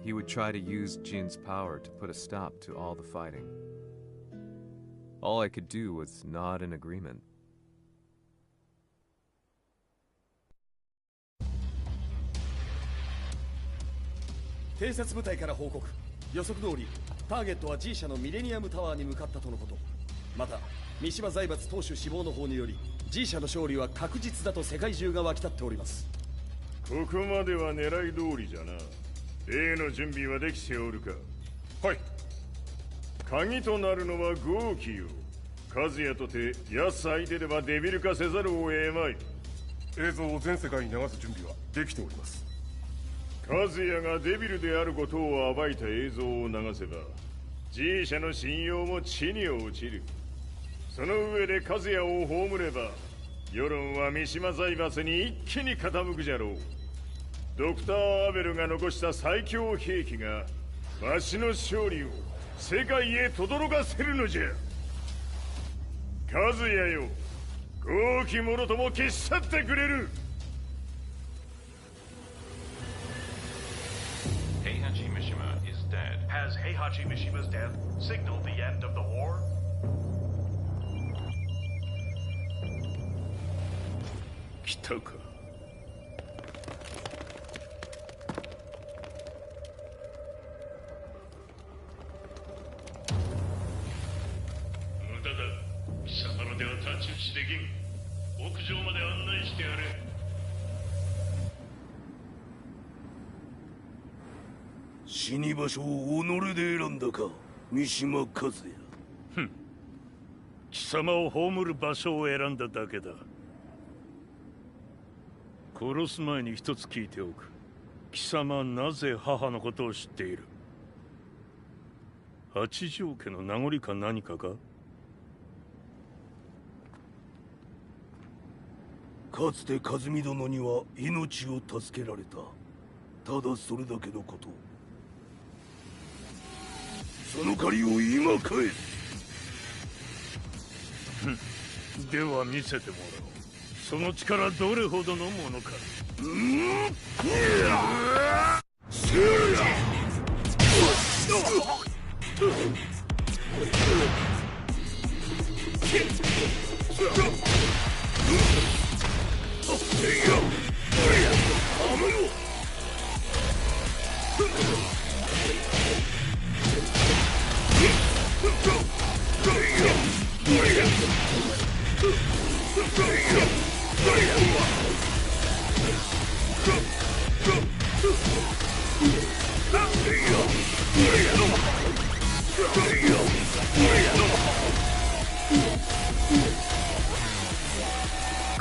he would try to use Jin's power to put a stop to all the fighting. All I could do was nod in agreement. 偵察部隊から報告。予測通り、ターゲットは G 社のミレニアムタワーに向かったとのこと。また、三島財閥当主死亡の方により G 社の勝利は確実だと世界中が沸き立っております。ここまでは狙い通りじゃな。例の準備はできておるか。はい。鍵となるのは豪輝よ。和也とて奴相手ではデビル化せざるを得まい。映像を全世界に流す準備はできております。和也がデビルであることを暴いた映像を流せば G 社の信用も地に落ちる。その上で和也を葬れば世論は三島財閥に一気に傾くじゃろう。ドクター・アベルが残した最強兵器がわしの勝利を世界へ轟かせるのじゃ。和也よ、豪気者とも消し去ってくれる。Heihachi Mishima is dead. Has Heihachi Mishima's death signaled the end of the war? 来たか。無駄だ。貴様らでは太刀打ちできん。屋上まで案内してやれ。死に場所を己で選んだか、三島和也。ふん。貴様を葬る場所を選んだだけだ。殺す前に一つ聞いておく。貴様はなぜ母のことを知っている？八条家の名残か何かか？かつて和美殿には命を助けられた。ただそれだけのこと。その借りを今返す。では見せてもらおう。その力どれほどのものか。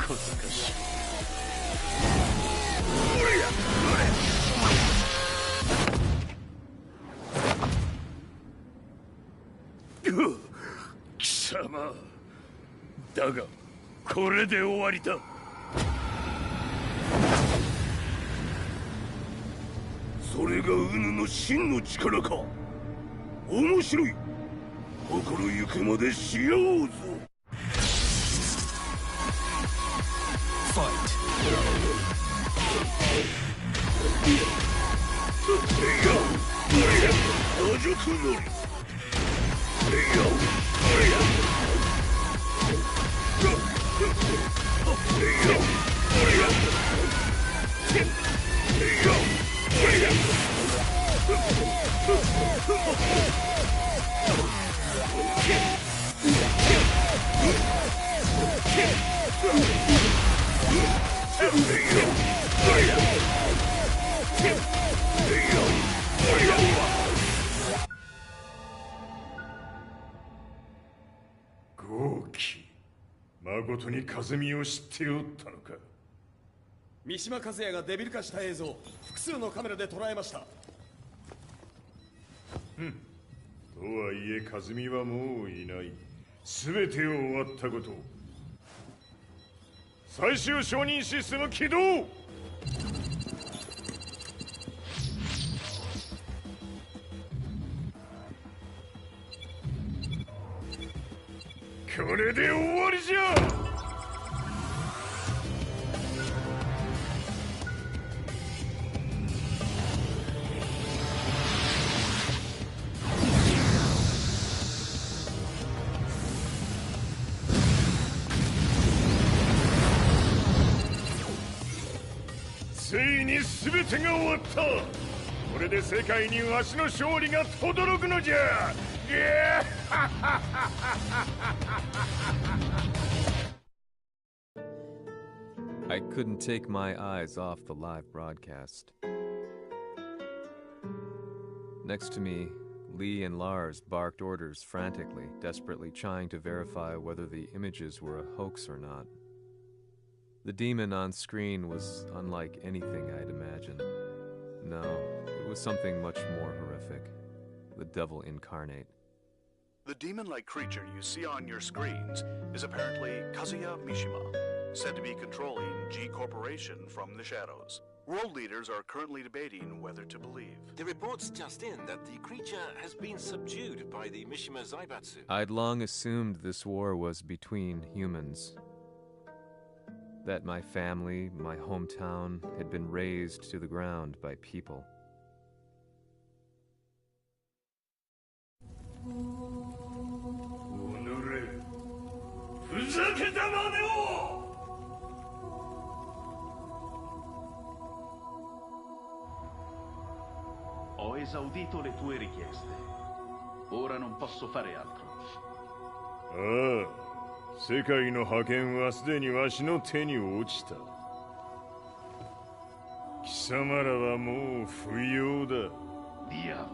小賢しい。貴様だがこれで終わりだ。それがウヌの真の力か。面白い。心ゆくまでしようぞ。打辱のり。豪気。誠に和美を知っておったのか。三島和也がデビル化した映像、複数のカメラで捉えました。とはいえ和美はもういない。全てを終わったこと。最終承認システム起動。これで終わりじゃ。ついに全てが終わった。これで世界にわしの勝利が轟くのじゃ。I couldn't take my eyes off the live broadcast. Next to me, Lee and Lars barked orders frantically, desperately trying to verify whether the images were a hoax or not. The demon on screen was unlike anything I'd imagined. No, it was something much more horrific. The devil incarnate. The demon-like creature you see on your screens is apparently Kazuya Mishima, said to be controlling G Corporation from the shadows. World leaders are currently debating whether to believe. The report's just in that the creature has been subdued by the Mishima Zaibatsu. I'd long assumed this war was between humans. That my family, my hometown, had been razed to the ground by people. Ho esaudito le tue richieste. Ora non posso fare altro. ああ、世界の覇権はすでにわしの手に落ちた。貴様らはもう不要だ。Diavolo.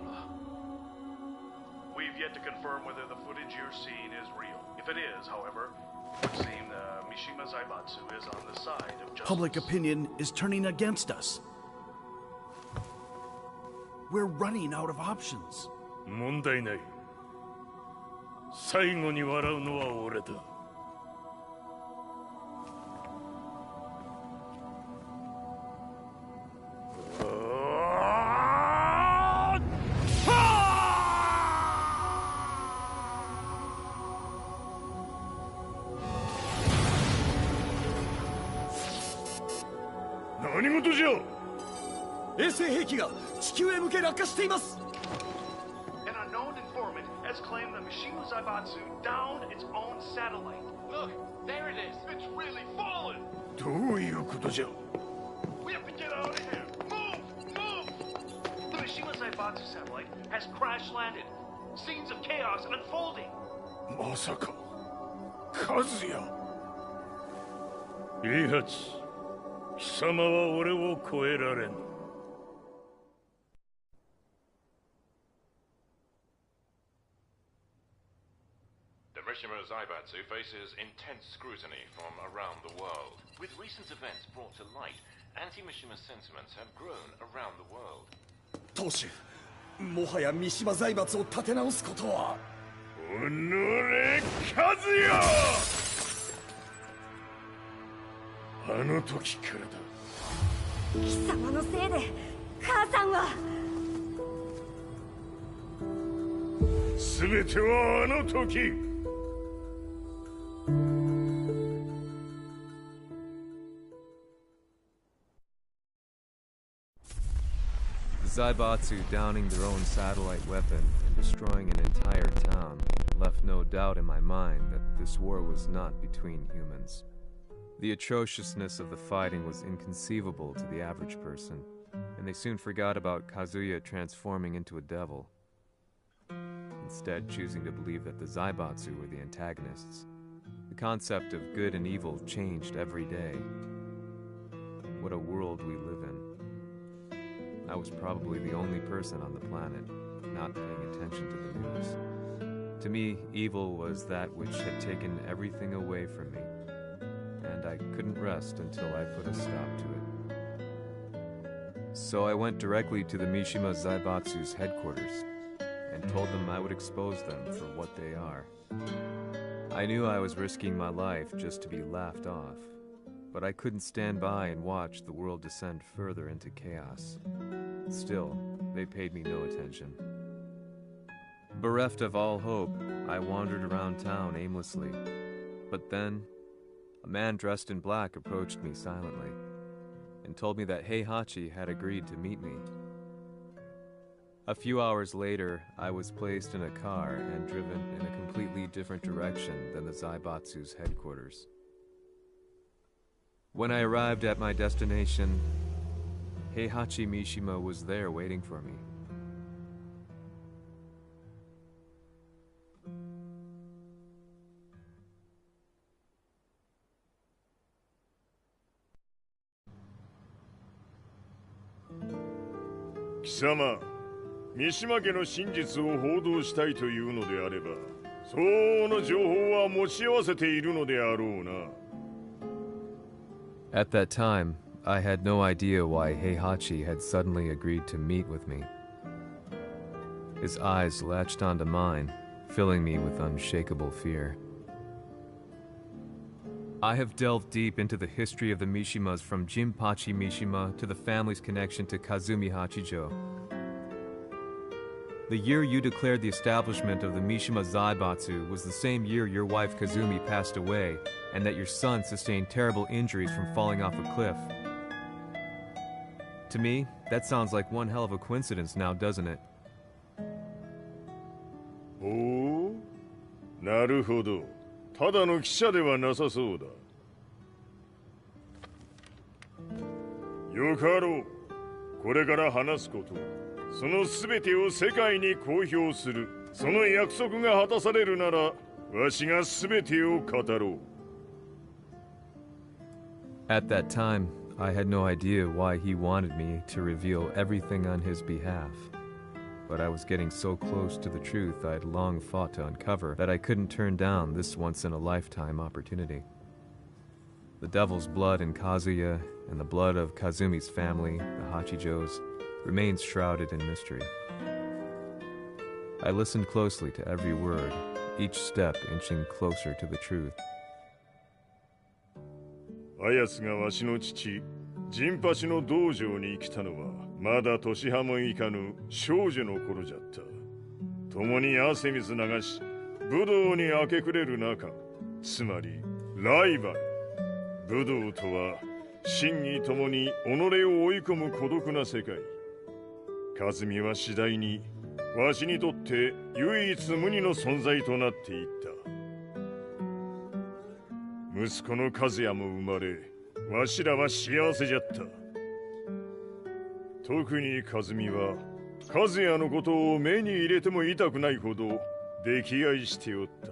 We've yet to confirm whether the footage you're seeing is real. If it is, however, it would seem the Mishima Zaibatsu is on the side of justice. Public opinion is turning against us. We're running out of options. 問題ない。最後に笑うのは俺だ。何事じゃ。衛星兵器が地球へ向け落下しています。 An unknown informant has claimed the Mishima Zaibatsu downed its own satellite. Look, there it is. It's really fallen. どういうことじゃ。 We have to get out of here. Move, move. The Mishima Zaibatsu satellite has crash landed. Scenes of chaos unfolding. まさか、和也。イハチ、貴様は俺を超えられん。 The Mishima Zaibatsu faces intense scrutiny from around the world. With recent events brought to light, anti-Mishima sentiments have grown around the world. 当主、もはや三島財閥を立て直すことは。おのれ、和也。あの時からだ。貴様のせいで母さんは。全てはあの時。 Zaibatsu downing their own satellite weapon and destroying an entire town left no doubt in my mind that this war was not between humans. The atrociousness of the fighting was inconceivable to the average person, and they soon forgot about Kazuya transforming into a devil, instead choosing to believe that the Zaibatsu were the antagonists. The concept of good and evil changed every day. What a world we live in. I was probably the only person on the planet not paying attention to the news. To me, evil was that which had taken everything away from me, and I couldn't rest until I put a stop to it. So I went directly to the Mishima Zaibatsu's headquarters and told them I would expose them for what they are. I knew I was risking my life just to be laughed off, but I couldn't stand by and watch the world descend further into chaos. Still, they paid me no attention. Bereft of all hope, I wandered around town aimlessly. But then, a man dressed in black approached me silently and told me that Heihachi had agreed to meet me. A few hours later, I was placed in a car and driven in a completely different direction than the Zaibatsu's headquarters. When I arrived at my destination, Heihachi Mishima was there waiting for me. Kisama, 三島家の真実を報道したいというのであれば、相応の情報は持ち合わせているのであろうな。At that time, I had no idea why Heihachi had suddenly agreed to meet with me. His eyes latched onto mine, filling me with unshakable fear. I have delved deep into the history of the Mishimas from Jinpachi Mishima to the family's connection to Kazumi Hachijo. The year you declared the establishment of the Mishima Zaibatsu was the same year your wife Kazumi passed away, and that your son sustained terrible injuries from falling off a cliff. To me, that sounds like one hell of a coincidence now, doesn't it? Oh? なるほど。ただの記者ではなさそうだ。よかろう。これから話すこと、その全てを世界に公表する、その約束が果たされるなら、わしが全てを語ろう。At that time, I had no idea why he wanted me to reveal everything on his behalf. But I was getting so close to the truth I'd long fought to uncover that I couldn't turn down this once-in-a-lifetime opportunity. The devil's blood in Kazuya and the blood of Kazumi's family, the Hachijos, remains shrouded in mystery. I listened closely to every word, each step inching closer to the truth. あやつがわしの父、ジンパチの道場に来たのは、まだ年半もいかぬ少女の頃じゃった。共に汗水流し、武道に明け暮れる中、つまりライバル。武道とは、真偽ともに己を追い込む孤独な世界。和美は次第に、わしにとって唯一無二の存在となっていった。息子の和也も生まれ、わしらは幸せじゃった。特に和美は、和也のことを目に入れても痛くないほど溺愛しておった。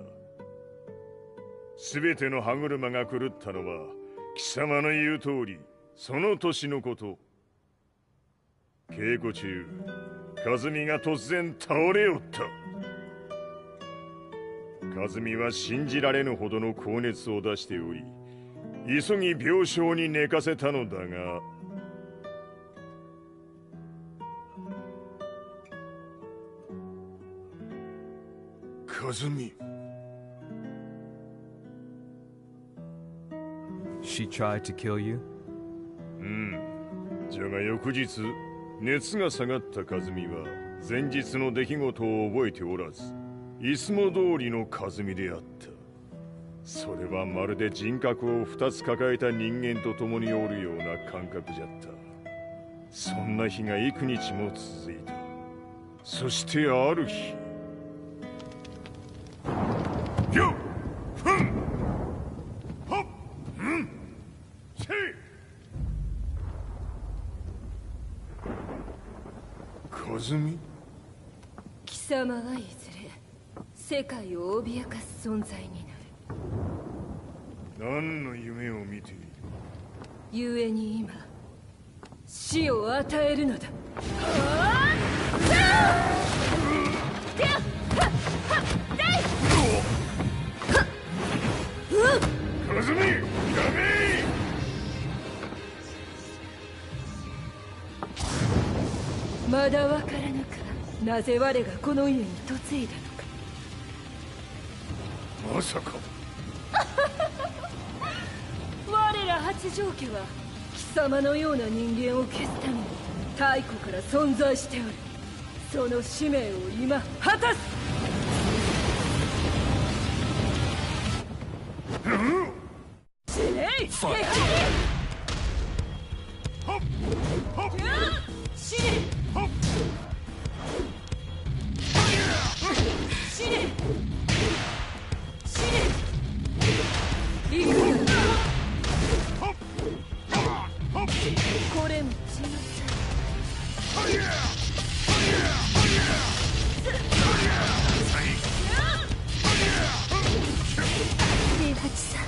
すべての歯車が狂ったのは、貴様の言う通り、その年のこと。稽古中、和美が突然倒れおった。和美は信じられぬほどの高熱を出しており、急ぎ病床に寝かせたのだが、和美。She tried to kill you? うん。じゃが翌日、熱が下がった和美は、前日の出来事を覚えておらず、いつも通りの和美であった。それはまるで人格を2つ抱えた人間と共におるような感覚じゃった。そんな日が幾日も続いた。そしてある日、よっふんほっうんせい和美。貴様はいずれ世界を脅かす存在になる。何の夢を見ている？故に今死を与えるのだ。和美、やめ！まだわからぬか、なぜ我がこの家に嫁いだのか。まさか我ら八丈家は貴様のような人間を消すために太古から存在しておる。その使命を今果たす。死ねい！死ね！死ね！行くよ。これも血の平八さん。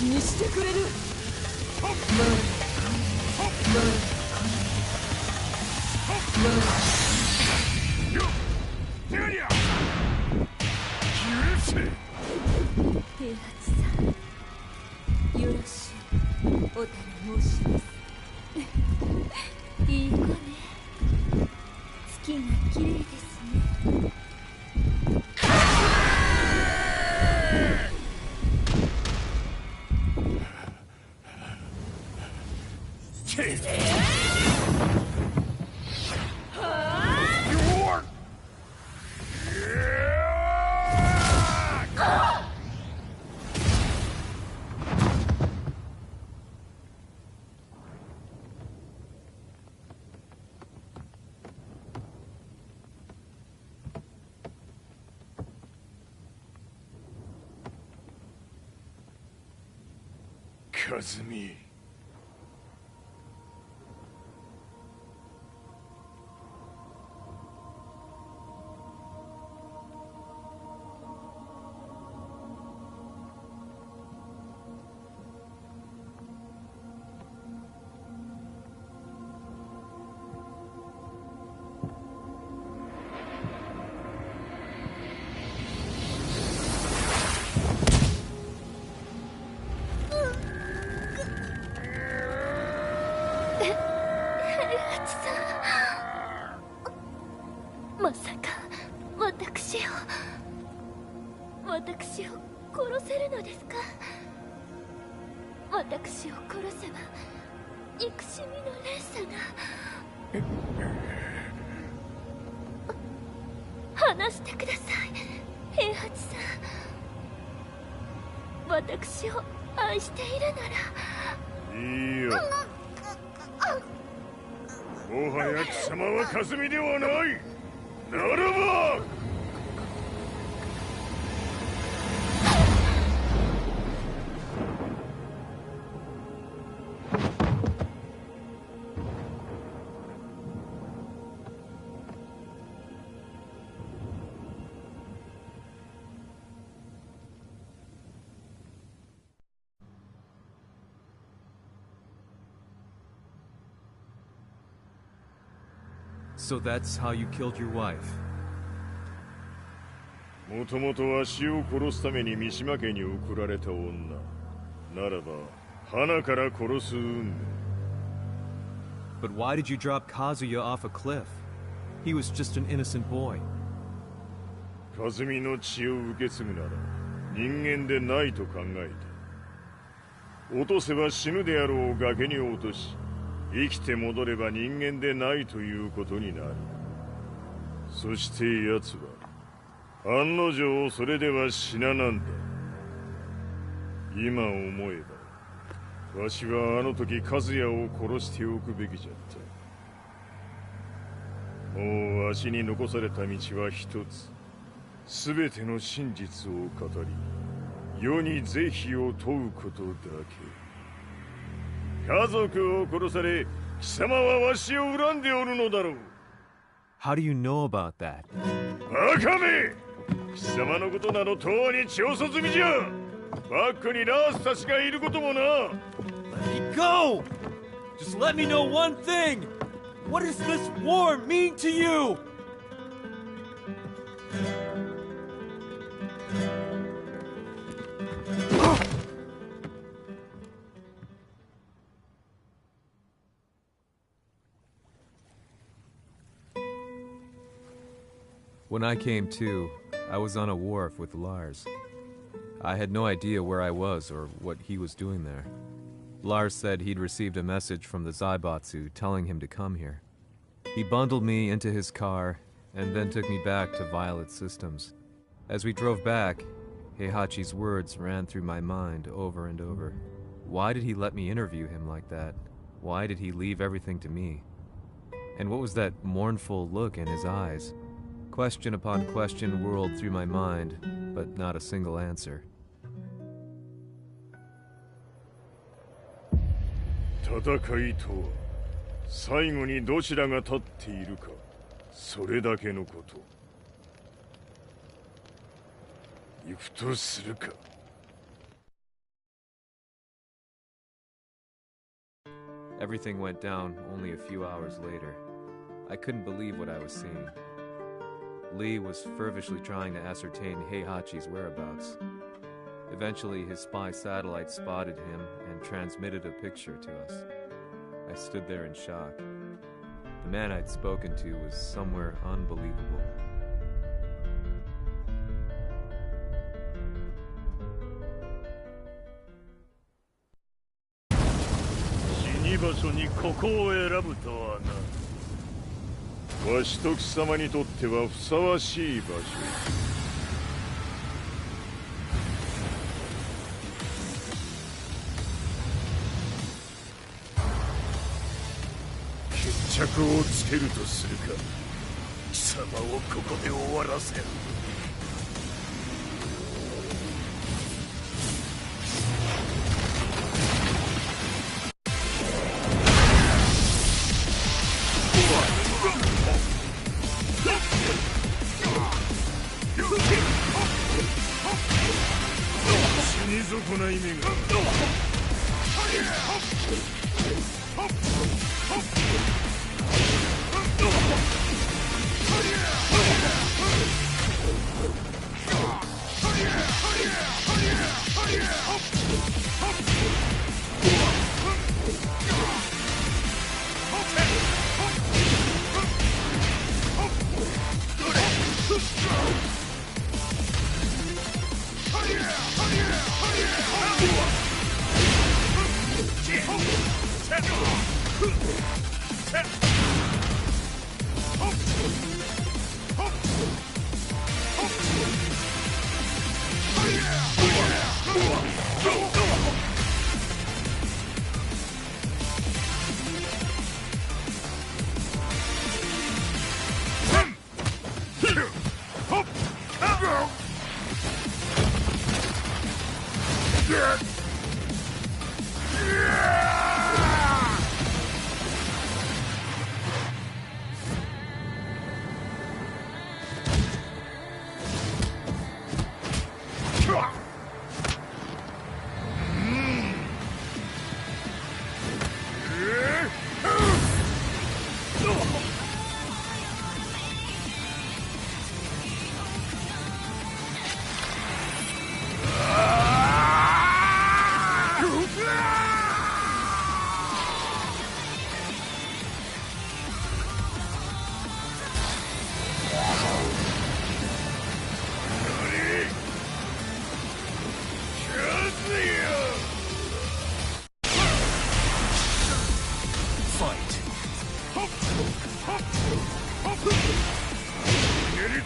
気にしてくれる。平八さん、よろしゅうお頼申します。いい子ね。月が綺麗ですね。和美。まさか私を殺せるのですか？私を殺せば憎しみの連鎖が。話してください、平八さん。私を愛しているなら。いいよ。もはや貴様は和美ではない。ならばSo that's how you killed your wife? もともとわしを殺すために三島家に送られた女ならば花から殺す運命。 But why did you drop Kazuya off a cliff? He was just an innocent boy. 和美の血を受け継ぐなら人間でないと考えた。落とせば死ぬであろう崖に落とし、生きて戻れば人間でないということになる。そして奴は案の定それでは死ななんだ。今思えばわしはあの時和也を殺しておくべきじゃった。もうわしに残された道は一つ。全ての真実を語り世に是非を問うことだけ。家族を殺され貴様はわしを恨んでおるのだろう。 How do you know about that? バカめ！貴様のことなどとうに調査済みじゃ。バックにラースたちがいることもな。 Let me go! Just let me know one thing! What does this war mean to you? When I came to, I was on a wharf with Lars. I had no idea where I was or what he was doing there. Lars said he'd received a message from the Zaibatsu telling him to come here. He bundled me into his car and then took me back to Violet Systems. As we drove back, Heihachi's words ran through my mind over and over. Why did he let me interview him like that? Why did he leave everything to me? And what was that mournful look in his eyes? Question upon question whirled through my mind, but not a single answer. 戦いとは最後にどちらが立っているか、それだけのこと。行くとするか。Everything went down only a few hours later. I couldn't believe what I was seeing. Lee was fervently trying to ascertain Heihachi's whereabouts. Eventually, his spy satellite spotted him and transmitted a picture to us. I stood there in shock. The man I'd spoken to was somewhere unbelievable. "わしと貴様にとってはふさわしい場所。決着をつけるとするか。貴様をここで終わらせる。死に損ない目が。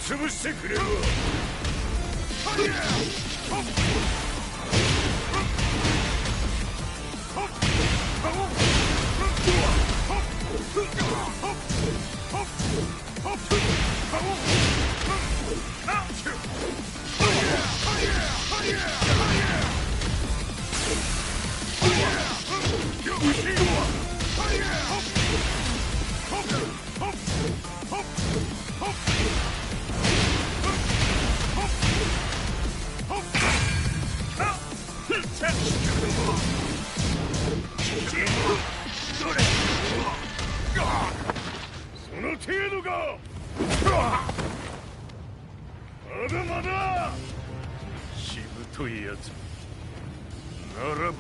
潰してくれるわ。その程度か。まだまだ。しぶといやつ。ならば。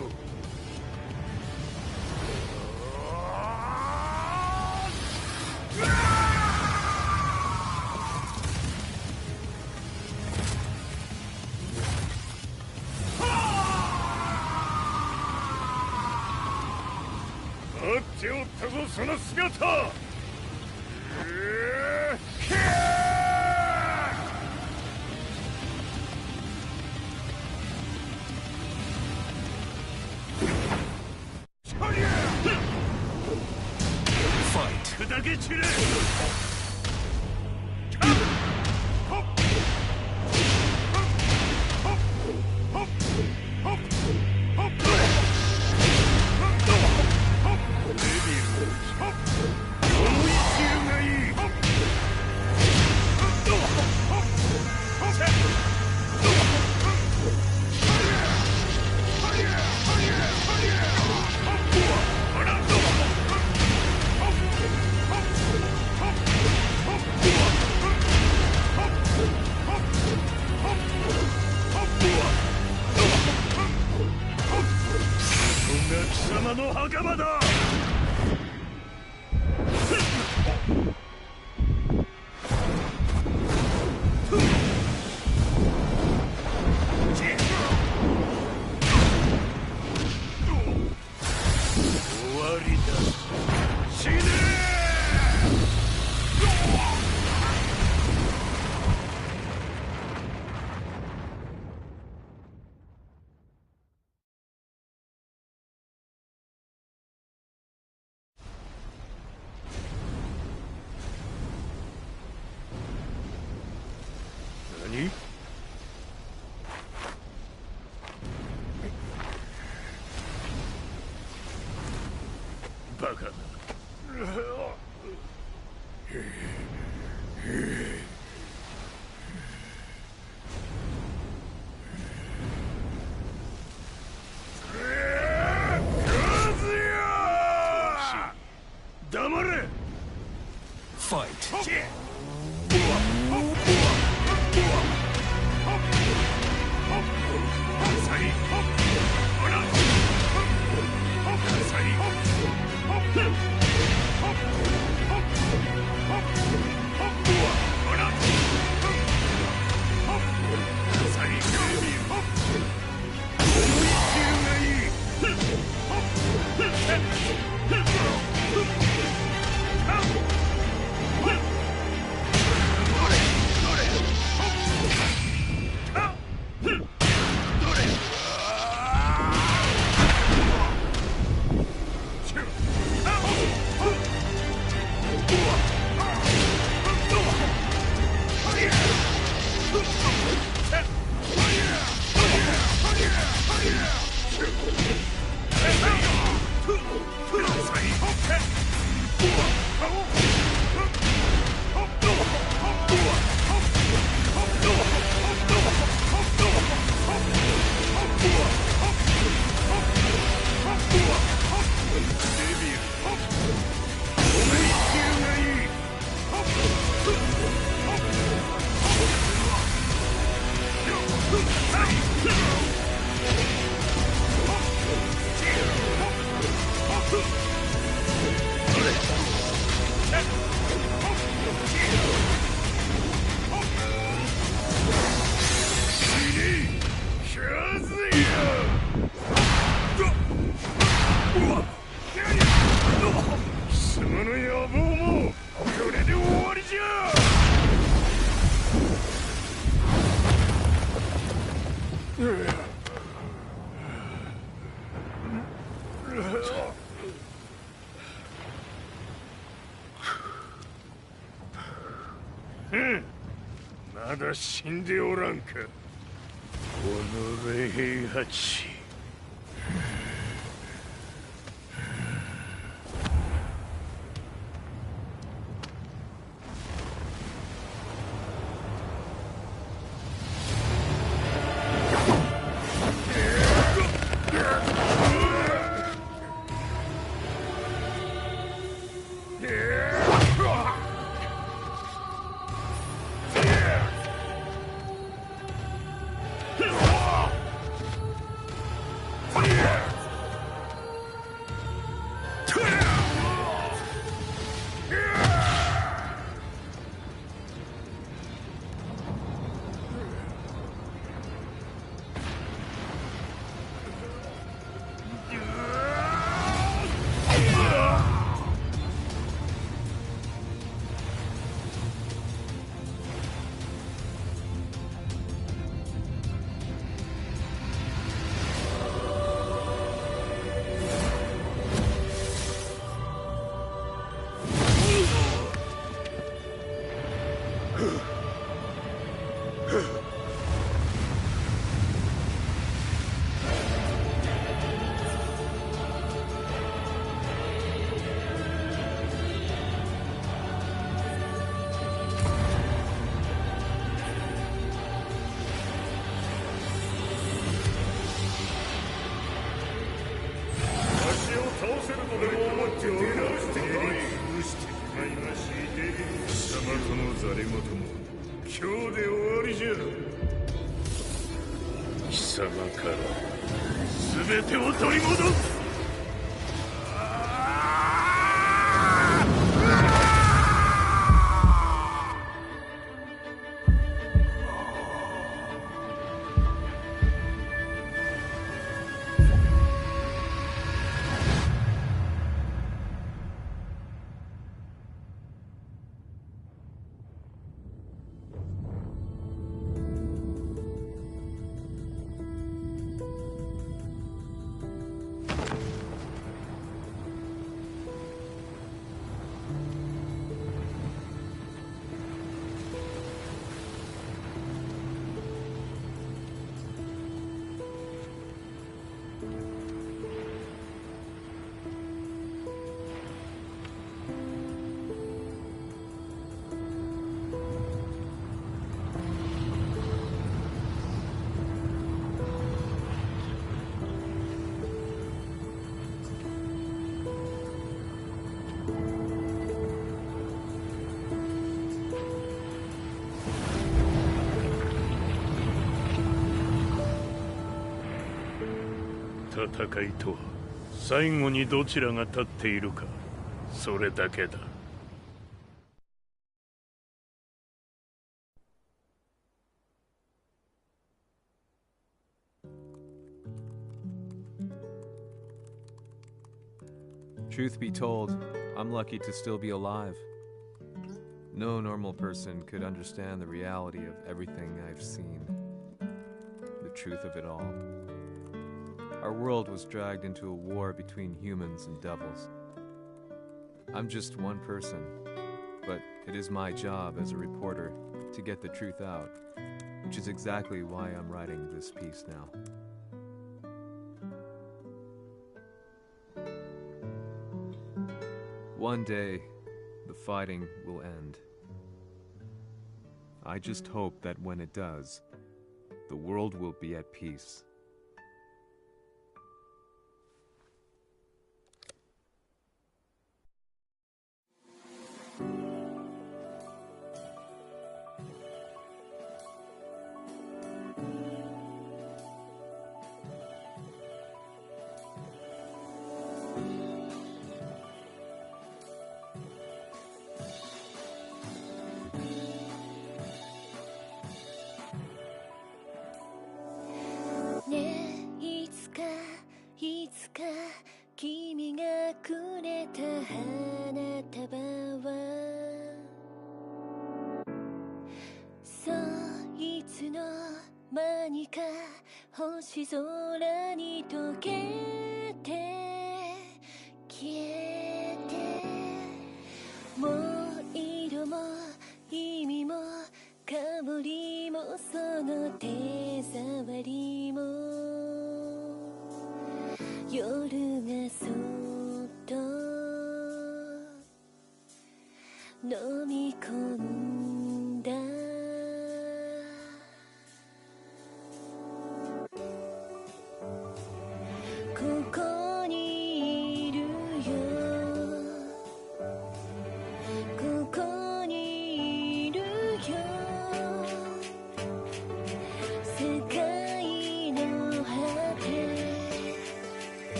待っておったぞその姿。砕け散れ。様の袴だ。終わりだ。死ね何？バカだ。黙れ。ファイト。貴様の野望もこれで終わりじゃ。まだ死んでおらんか。おのれ平八。貴様から全てを取り戻す。戦いとは最後にどちらが立っているか、それだけだ。Truth be told, I'm lucky to still be alive. No normal person could understand the reality of everything I've seen. The truth of it all. Our world was dragged into a war between humans and devils. I'm just one person, but it is my job as a reporter to get the truth out, which is exactly why I'm writing this piece now. One day, the fighting will end. I just hope that when it does, the world will be at peace.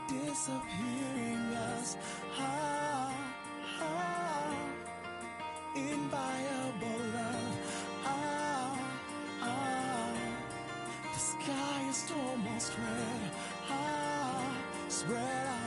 Disappearing us, inviolable love, the sky is almost red, spread out.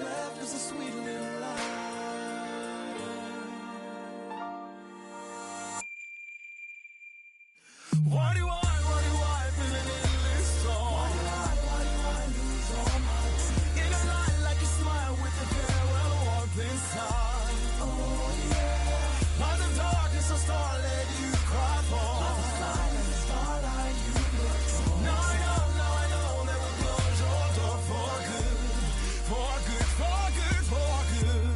left is a sweet little lie. Why do I feel an endless song? Why do I lose all my time? In a lie like a smile with a farewell warmth inside. Oh yeah. By the darkness of starlit you cry for. By the silent starlight you look for. Now I know that we'll close your door for good. For good, for good, for good.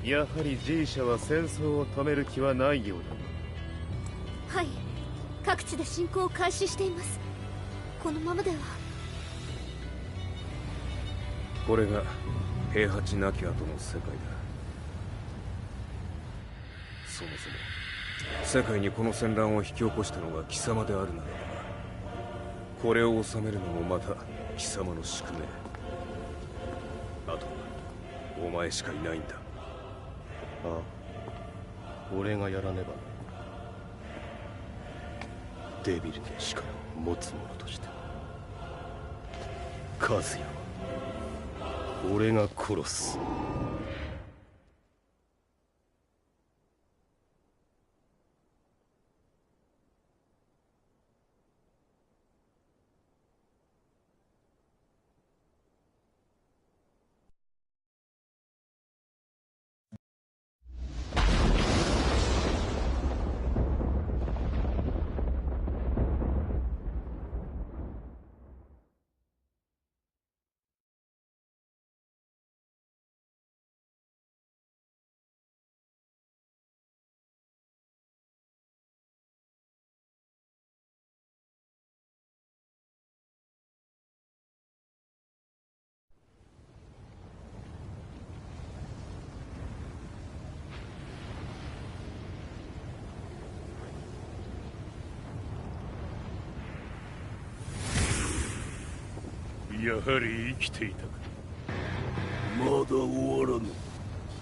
やはり G 社は戦争を止める気はないようだ。はい、各地で侵攻を開始しています。このままでは。これが平八なき後の世界だ。そもそも世界にこの戦乱を引き起こしたのが貴様であるならば、これを治めるのもまた貴様の宿命。あとはお前しかいないんだ。ああ、俺がやらねば。デビルの力を持つ者として和也は俺が殺す。やはり生きていたか。まだ終わらぬ。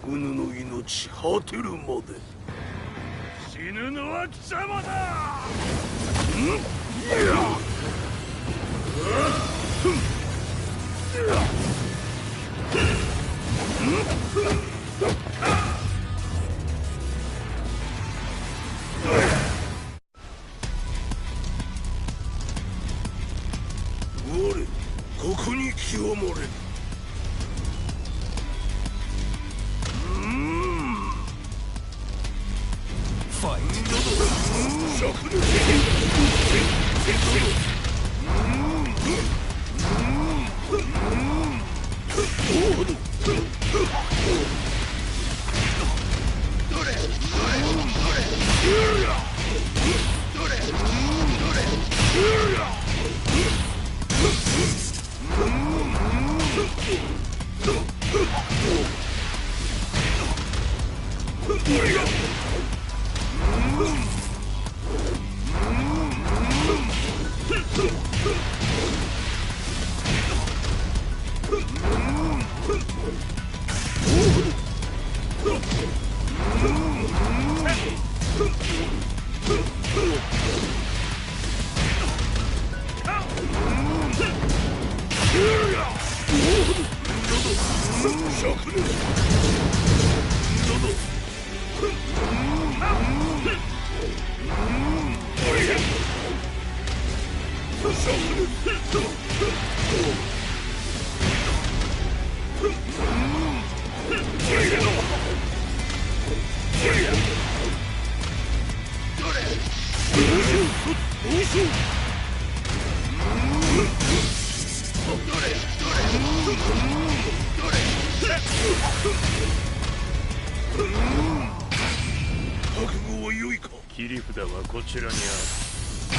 うぬの命果てるまで。死ぬのは貴様だ。我ここに極まれ。ファイト。切り札はこちらにある。こ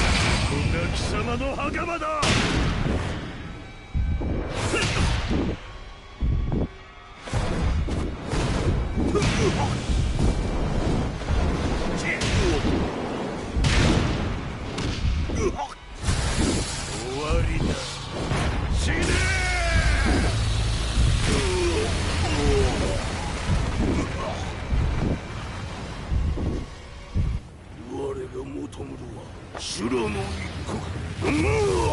こが貴様の袴だ。終わりだ。死ね我が求むるは修羅の一刻。